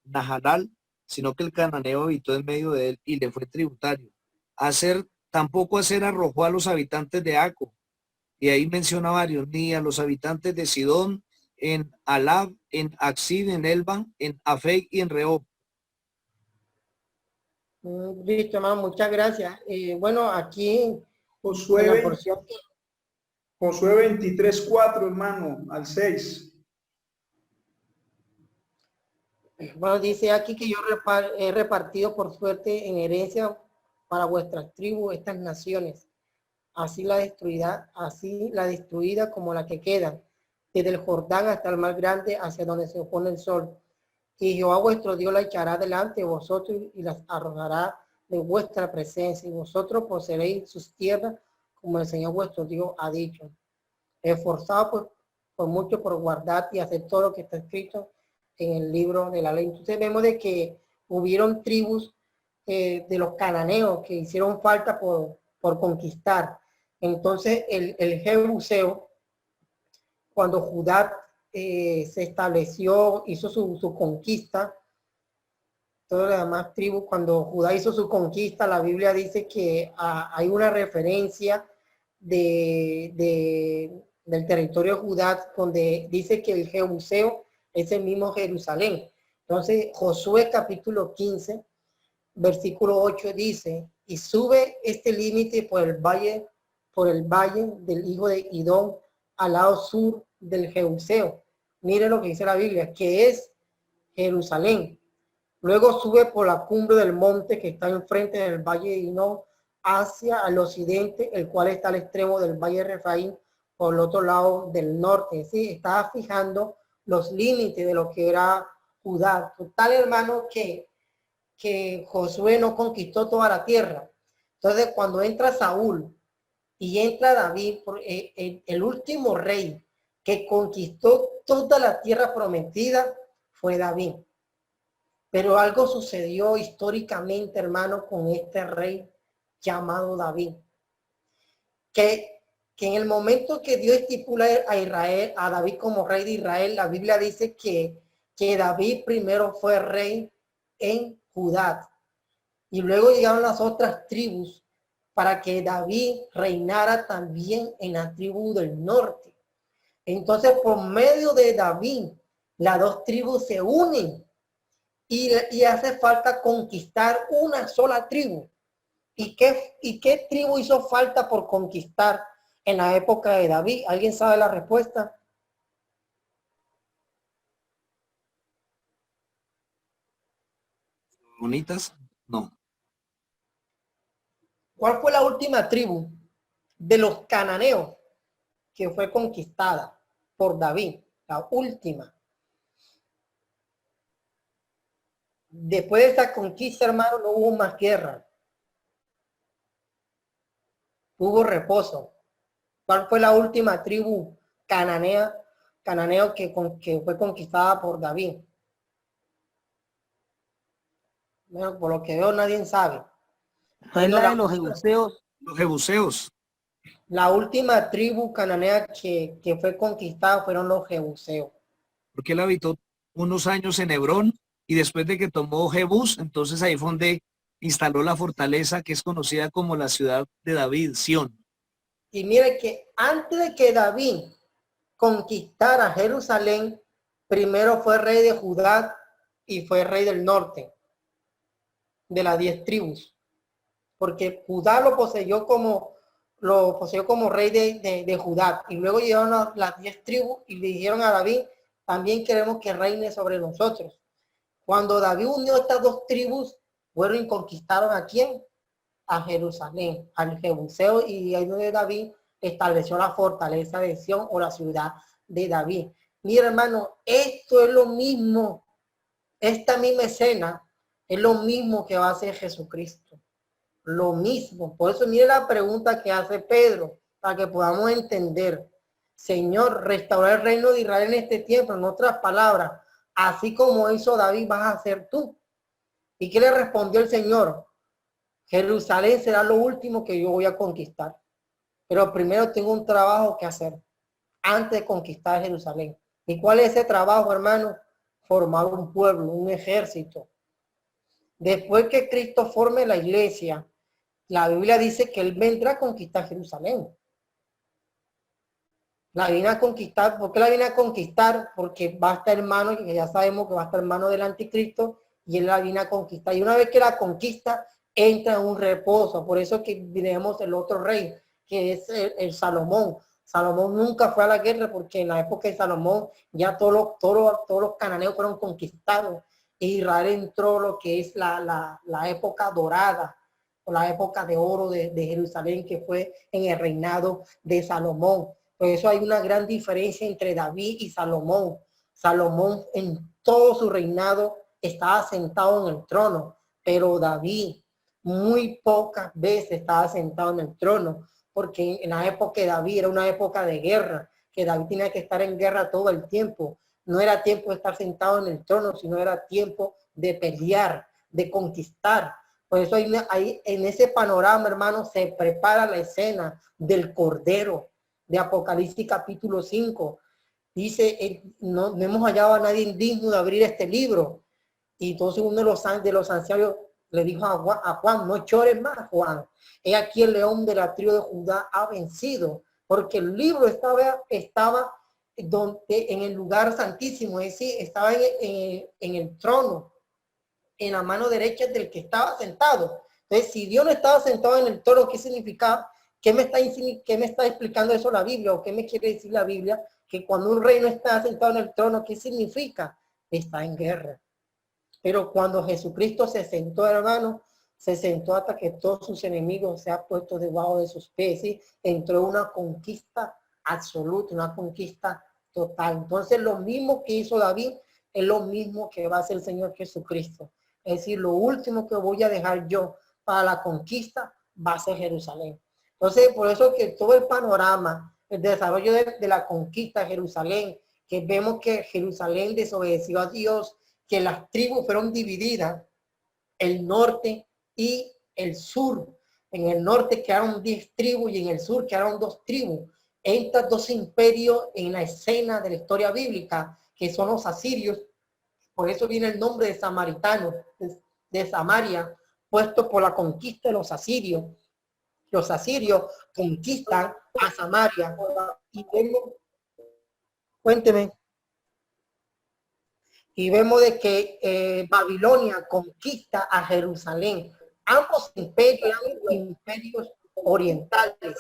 Nahalal, sino que el cananeo habitó en medio de él y le fue tributario. Tampoco Aser arrojó a los habitantes de Aco, y ahí menciona varios, ni a los habitantes de Sidón, en Alab, en Axid, en Elban, en Afec y en Rehob. Listo, hermano, muchas gracias. Bueno, aquí en Josué, la porción Josué 23:4, hermano, al 6. bueno, dice aquí que yo he repartido por suerte en herencia para vuestras tribus estas naciones, así la destruida como la que queda, desde el Jordán hasta el mar grande, hacia donde se opone el sol. Y Jehová vuestro Dios la echará delante de vosotros y las arrojará de vuestra presencia, y vosotros poseeréis sus tierras, como el Señor vuestro Dios ha dicho. Esforzado por mucho por guardar y hacer todo lo que está escrito en el libro de la ley. Entonces vemos de que hubieron tribus de los cananeos que hicieron falta por conquistar. Entonces el Jebuseo, cuando Judá se estableció, hizo su conquista, todas las demás tribus, cuando Judá hizo su conquista, la Biblia dice que hay una referencia del territorio de Judá, donde dice que el Jebuseo es el mismo Jerusalén. Entonces, Josué capítulo 15, versículo 8 dice, y sube este límite por el valle del hijo de Idón, al lado sur del Jebuseo. Mire lo que dice la Biblia, que es Jerusalén. Luego sube por la cumbre del monte que está enfrente del valle de Hinnom hacia el occidente, el cual está al extremo del valle de Refaín, por el otro lado del norte. ¿Sí? Estaba fijando los límites de lo que era Judá. Total, hermano, que Josué no conquistó toda la tierra. Entonces, cuando entra Saúl y entra David, el último rey que conquistó toda la tierra prometida fue David. Pero algo sucedió históricamente, hermano, con este rey llamado David. Que en el momento que Dios estipula a David como rey de Israel, la Biblia dice que David primero fue rey en Judá. Y luego llegaron las otras tribus para que David reinara también en la tribu del norte. Entonces, por medio de David, las dos tribus se unen y hace falta conquistar una sola tribu. ¿Y qué tribu hizo falta por conquistar en la época de David? ¿Alguien sabe la respuesta? ¿Bonitas? No. ¿Cuál fue la última tribu de los cananeos que fue conquistada por David? La última. Después de esa conquista, hermano, no hubo más guerra. Hubo reposo. ¿Cuál fue la última tribu cananeo que fue conquistada por David? Bueno, por lo que veo, nadie sabe. ¿No es la de los jebuseos? Los jebuseos. La última tribu cananea que fue conquistada fueron los jebuseos. Porque él habitó unos años en Hebrón y después de que tomó Jebús, entonces ahí fue donde instaló la fortaleza que es conocida como la ciudad de David, Sión. Y mire que antes de que David conquistara Jerusalén, primero fue rey de Judá y fue rey del norte, de las 10 tribus. Porque Judá lo poseyó como rey de Judá. Y luego llegaron las 10 tribus y le dijeron a David, también queremos que reine sobre nosotros. Cuando David unió estas dos tribus, fueron y conquistaron ¿a quién? A Jerusalén, al Jebuseo, y ahí donde David estableció la fortaleza de Sión o la ciudad de David. Mira, hermano, esto es lo mismo, esta misma escena es lo mismo que va a hacer Jesucristo. Lo mismo. Por eso mire la pregunta que hace Pedro, para que podamos entender. Señor, restaurar el reino de Israel en este tiempo. En otras palabras, así como hizo David, vas a hacer tú. ¿Y qué le respondió el Señor? Jerusalén será lo último que yo voy a conquistar. Pero primero tengo un trabajo que hacer antes de conquistar Jerusalén. ¿Y cuál es ese trabajo, hermano? Formar un pueblo, un ejército. Después que Cristo forme la iglesia, la Biblia dice que Él vendrá a conquistar Jerusalén. La viene a conquistar. ¿Por qué la viene a conquistar? Porque va a estar hermano, que ya sabemos que va a estar hermano del anticristo, y Él la viene a conquistar. Y una vez que la conquista, entra en un reposo. Por eso que tenemos el otro rey, que es el Salomón. Salomón nunca fue a la guerra porque en la época de Salomón ya todos los cananeos fueron conquistados. E Israel entró lo que es la época dorada, o la época de oro de Jerusalén, que fue en el reinado de Salomón. Por eso hay una gran diferencia entre David y Salomón. Salomón en todo su reinado estaba sentado en el trono, pero David muy pocas veces estaba sentado en el trono, porque en la época de David era una época de guerra, que David tenía que estar en guerra todo el tiempo. No era tiempo de estar sentado en el trono, sino era tiempo de pelear, de conquistar. Por eso ahí en ese panorama, hermano, se prepara la escena del Cordero de Apocalipsis capítulo 5. Dice, no hemos hallado a nadie indigno de abrir este libro. Y entonces uno de los ancianos le dijo a Juan, no llores más, Juan. He aquí el león de la tribu de Judá ha vencido, porque el libro estaba en el lugar santísimo, es decir, estaba en el trono, en la mano derecha del que estaba sentado. Entonces, si Dios no estaba sentado en el trono, ¿qué significa? ¿Qué me está explicando eso la Biblia? ¿O qué me quiere decir la Biblia? Que cuando un rey no está sentado en el trono, ¿qué significa? Está en guerra. Pero cuando Jesucristo se sentó, hermano, se sentó hasta que todos sus enemigos se han puesto debajo de sus pies. ¿Sí? Entró una conquista absoluta, una conquista total. Entonces, lo mismo que hizo David es lo mismo que va a hacer el Señor Jesucristo. Es decir, lo último que voy a dejar yo para la conquista va a ser Jerusalén. Entonces, por eso que todo el panorama, el desarrollo de la conquista de Jerusalén, que vemos que Jerusalén desobedeció a Dios, que las tribus fueron divididas, el norte y el sur. En el norte quedaron 10 tribus y en el sur quedaron 2 tribus. Entran 2 imperios en la escena de la historia bíblica, que son los asirios. Por eso viene el nombre de samaritano, de Samaria, puesto por la conquista de los asirios. Los asirios conquistan a Samaria y vemos, cuénteme, y vemos de que Babilonia conquista a Jerusalén. Ambos imperios eran imperios orientales.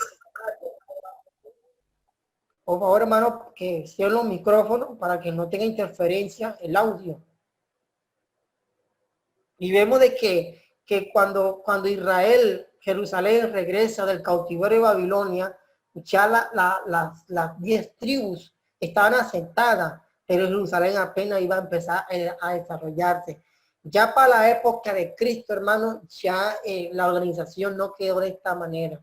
Por favor, hermano, que cierren los micrófonos para que no tenga interferencia el audio. Y vemos de que cuando Israel, Jerusalén regresa del cautiverio de Babilonia, ya las 10 tribus estaban asentadas, pero Jerusalén apenas iba a empezar a desarrollarse. Ya para la época de Cristo, hermano, ya la organización no quedó de esta manera.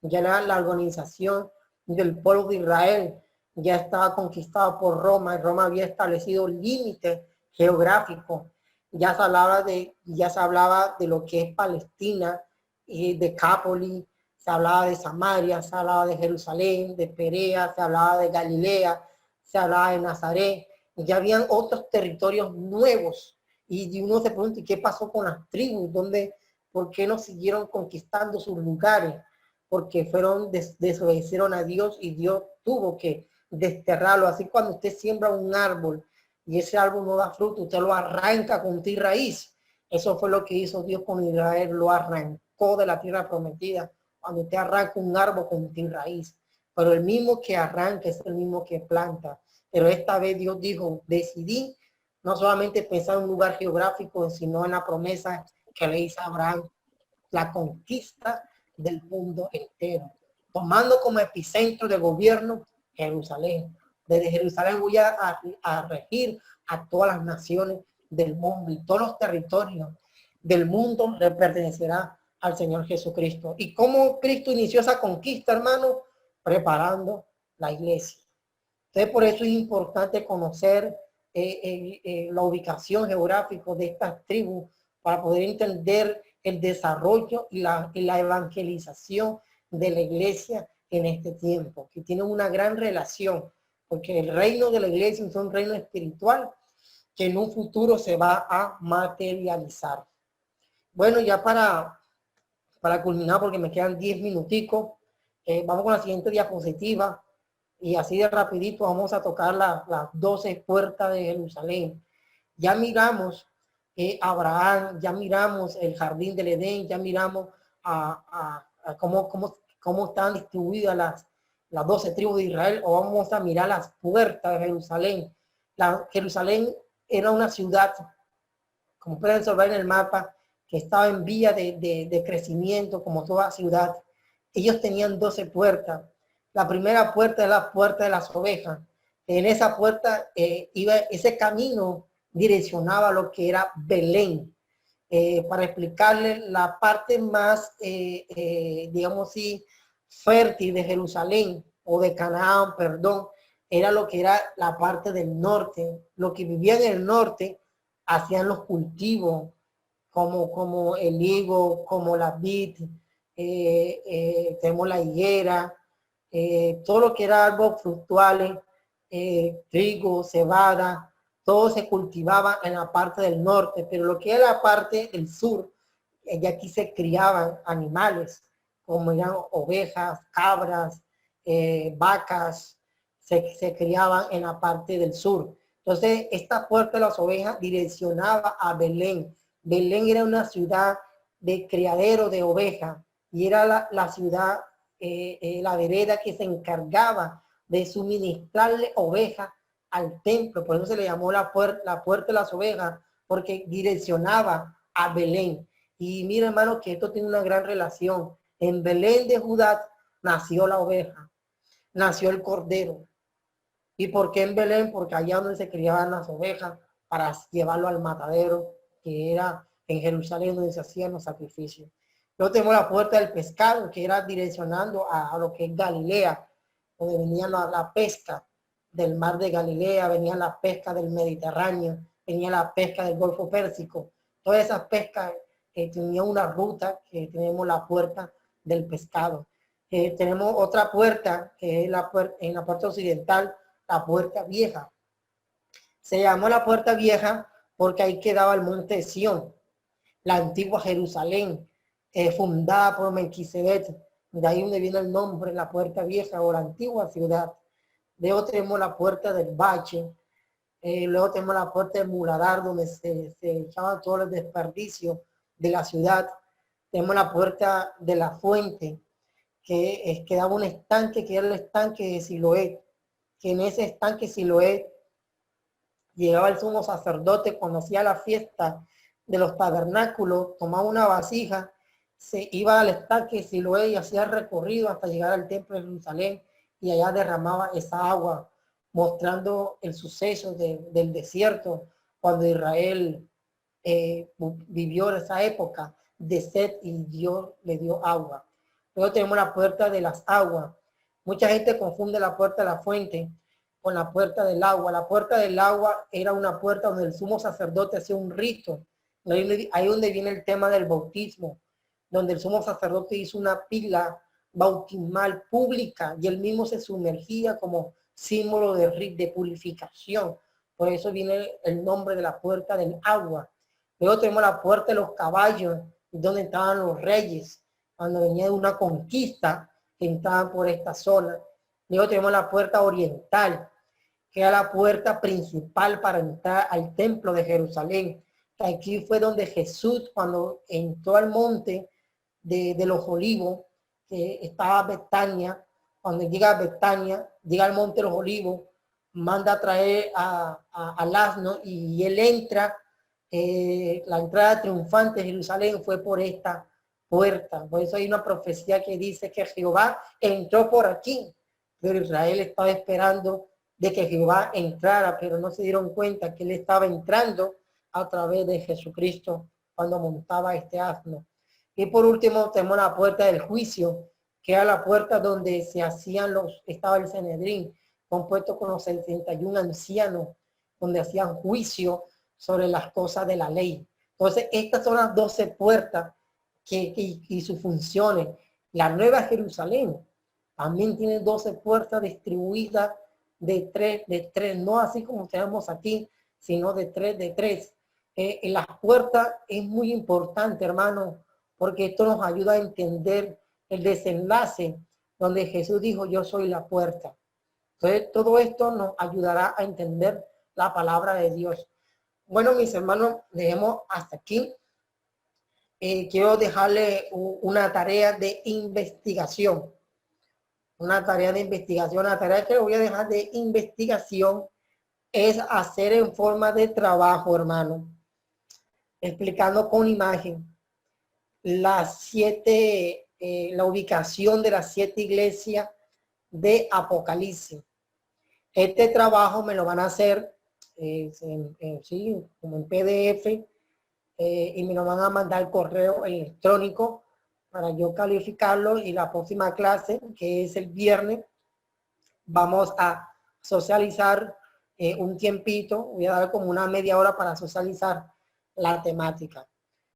Ya la organización del pueblo de Israel ya estaba conquistado por Roma, y Roma había establecido límites geográficos. Ya se hablaba de lo que es Palestina, y de Cápolis, se hablaba de Samaria, se hablaba de Jerusalén, de Perea, se hablaba de Galilea, se hablaba de Nazaret. Ya habían otros territorios nuevos. Y uno se pregunta, ¿qué pasó con las tribus? ¿Por qué no siguieron conquistando sus lugares? Porque desobedecieron a Dios y Dios tuvo que desterrarlo. Así cuando usted siembra un árbol y ese árbol no da fruto, usted lo arranca con ti raíz. Eso fue lo que hizo Dios con Israel, lo arrancó de la tierra prometida. Cuando usted arranca un árbol con ti raíz. Pero el mismo que arranca es el mismo que planta. Pero esta vez Dios dijo, decidí no solamente pensar en un lugar geográfico, sino en la promesa que le hizo a Abraham, la conquista del mundo entero, tomando como epicentro de gobierno Jerusalén. Desde Jerusalén voy a regir a todas las naciones del mundo, y todos los territorios del mundo le pertenecerá al Señor Jesucristo. ¿Y cómo Cristo inició esa conquista, hermano? Preparando la iglesia. Entonces, por eso es importante conocer la ubicación geográfica de estas tribus para poder entender el desarrollo y la evangelización de la iglesia en este tiempo, que tiene una gran relación, porque el reino de la iglesia es un reino espiritual que en un futuro se va a materializar. Bueno, ya para culminar, porque me quedan 10 minuticos, vamos con la siguiente diapositiva. Y así de rapidito vamos a tocar las 12 puertas de Jerusalén. Ya miramos Abraham, ya miramos el jardín del Edén, ya miramos cómo están distribuidas las 12 tribus de Israel, o vamos a mirar las puertas de Jerusalén. Jerusalén era una ciudad, como pueden observar en el mapa, que estaba en vía de crecimiento como toda ciudad. Ellos tenían 12 puertas. La primera puerta es la puerta de las ovejas. En esa puerta ese camino direccionaba lo que era Belén. Para explicarle la parte más, digamos así, fértil de Jerusalén o de Canaán, perdón, era lo que era la parte del norte. Lo que vivía en el norte hacían los cultivos como el higo, como la vid, tenemos la higuera, todo lo que era árboles fructuales, trigo, cebada, todo se cultivaba en la parte del norte, pero lo que era la parte del sur, y aquí se criaban animales, como eran ovejas, cabras, vacas, se criaban en la parte del sur. Entonces, esta puerta de las ovejas direccionaba a Belén. Belén era una ciudad de criadero de ovejas y era la ciudad, la vereda que se encargaba de suministrarle ovejas al templo. Por eso se le llamó la puerta de las ovejas, porque direccionaba a Belén. Y mira, hermano, que esto tiene una gran relación. En Belén de Judá nació la oveja, nació el cordero. ¿Y por qué en Belén? Porque allá donde se criaban las ovejas para llevarlo al matadero, que era en Jerusalén donde se hacían los sacrificios. Luego tenemos la puerta del pescado, que era direccionando a lo que es Galilea, donde venía la pesca del mar de Galilea, venía la pesca del Mediterráneo, venía la pesca del Golfo Pérsico. Todas esas pescas tenían una ruta, que tenemos la puerta del pescado. Tenemos otra puerta, que es en la puerta occidental, la puerta vieja. Se llamó la puerta vieja porque ahí quedaba el monte de Sión. la antigua Jerusalén, fundada por Melquisedec, de ahí donde viene el nombre, la puerta vieja o la antigua ciudad. Luego tenemos la puerta del Bache, luego tenemos la puerta del Muladar, donde se echaban todos los desperdicios de la ciudad. Tenemos la puerta de la fuente, que daba un estanque, que era el estanque de Siloé, que en ese estanque Siloé llegaba el sumo sacerdote cuando hacía la fiesta de los tabernáculos, tomaba una vasija, se iba al estanque Siloé y hacía el recorrido hasta llegar al templo de Jerusalén y allá derramaba esa agua, mostrando el suceso del desierto cuando Israel vivió en esa época de sed y Dios le dio agua. Luego tenemos la puerta de las aguas. Mucha gente confunde la puerta de la fuente con la puerta del agua. La puerta del agua era una puerta donde el sumo sacerdote hacía un rito. Ahí donde viene el tema del bautismo, donde el sumo sacerdote hizo una pila bautismal pública y él mismo se sumergía como símbolo de purificación. Por eso viene el nombre de la puerta del agua. Luego tenemos la puerta de los caballos, donde estaban los reyes, cuando venía de una conquista, que entraban por esta zona. Luego tenemos la puerta oriental, que era la puerta principal para entrar al templo de Jerusalén. Aquí fue donde Jesús, cuando entró al monte de los olivos, que estaba Betania, cuando llega a Betania, llega al monte de los olivos, manda a traer al asno y él entra. La entrada triunfante de Jerusalén fue por esta puerta. Por eso hay una profecía que dice que Jehová entró por aquí, pero Israel estaba esperando de que Jehová entrara, pero no se dieron cuenta que él estaba entrando a través de Jesucristo cuando montaba este asno. Y por último tenemos la puerta del juicio, que era la puerta donde se hacían estaba el Sanedrín, compuesto con los 71 ancianos, donde hacían juicio sobre las cosas de la ley. Entonces, estas son las 12 puertas y sus funciones. La Nueva Jerusalén también tiene 12 puertas distribuidas de tres, no así como tenemos aquí, sino de tres. Las puertas es muy importante, hermano, porque esto nos ayuda a entender el desenlace donde Jesús dijo, yo soy la puerta. Entonces, todo esto nos ayudará a entender la palabra de Dios. Bueno, mis hermanos, dejemos hasta aquí. Quiero dejarle una tarea de investigación. Una tarea de investigación. La tarea que le voy a dejar de investigación es hacer en forma de trabajo, hermano. Explicando con imagen la ubicación de las 7 iglesias de Apocalipsis. Este trabajo me lo van a hacer sí, como en PDF y me lo van a mandar correo electrónico para yo calificarlo, y la próxima clase, que es el viernes, vamos a socializar un tiempito. Voy a dar como una media hora para socializar la temática.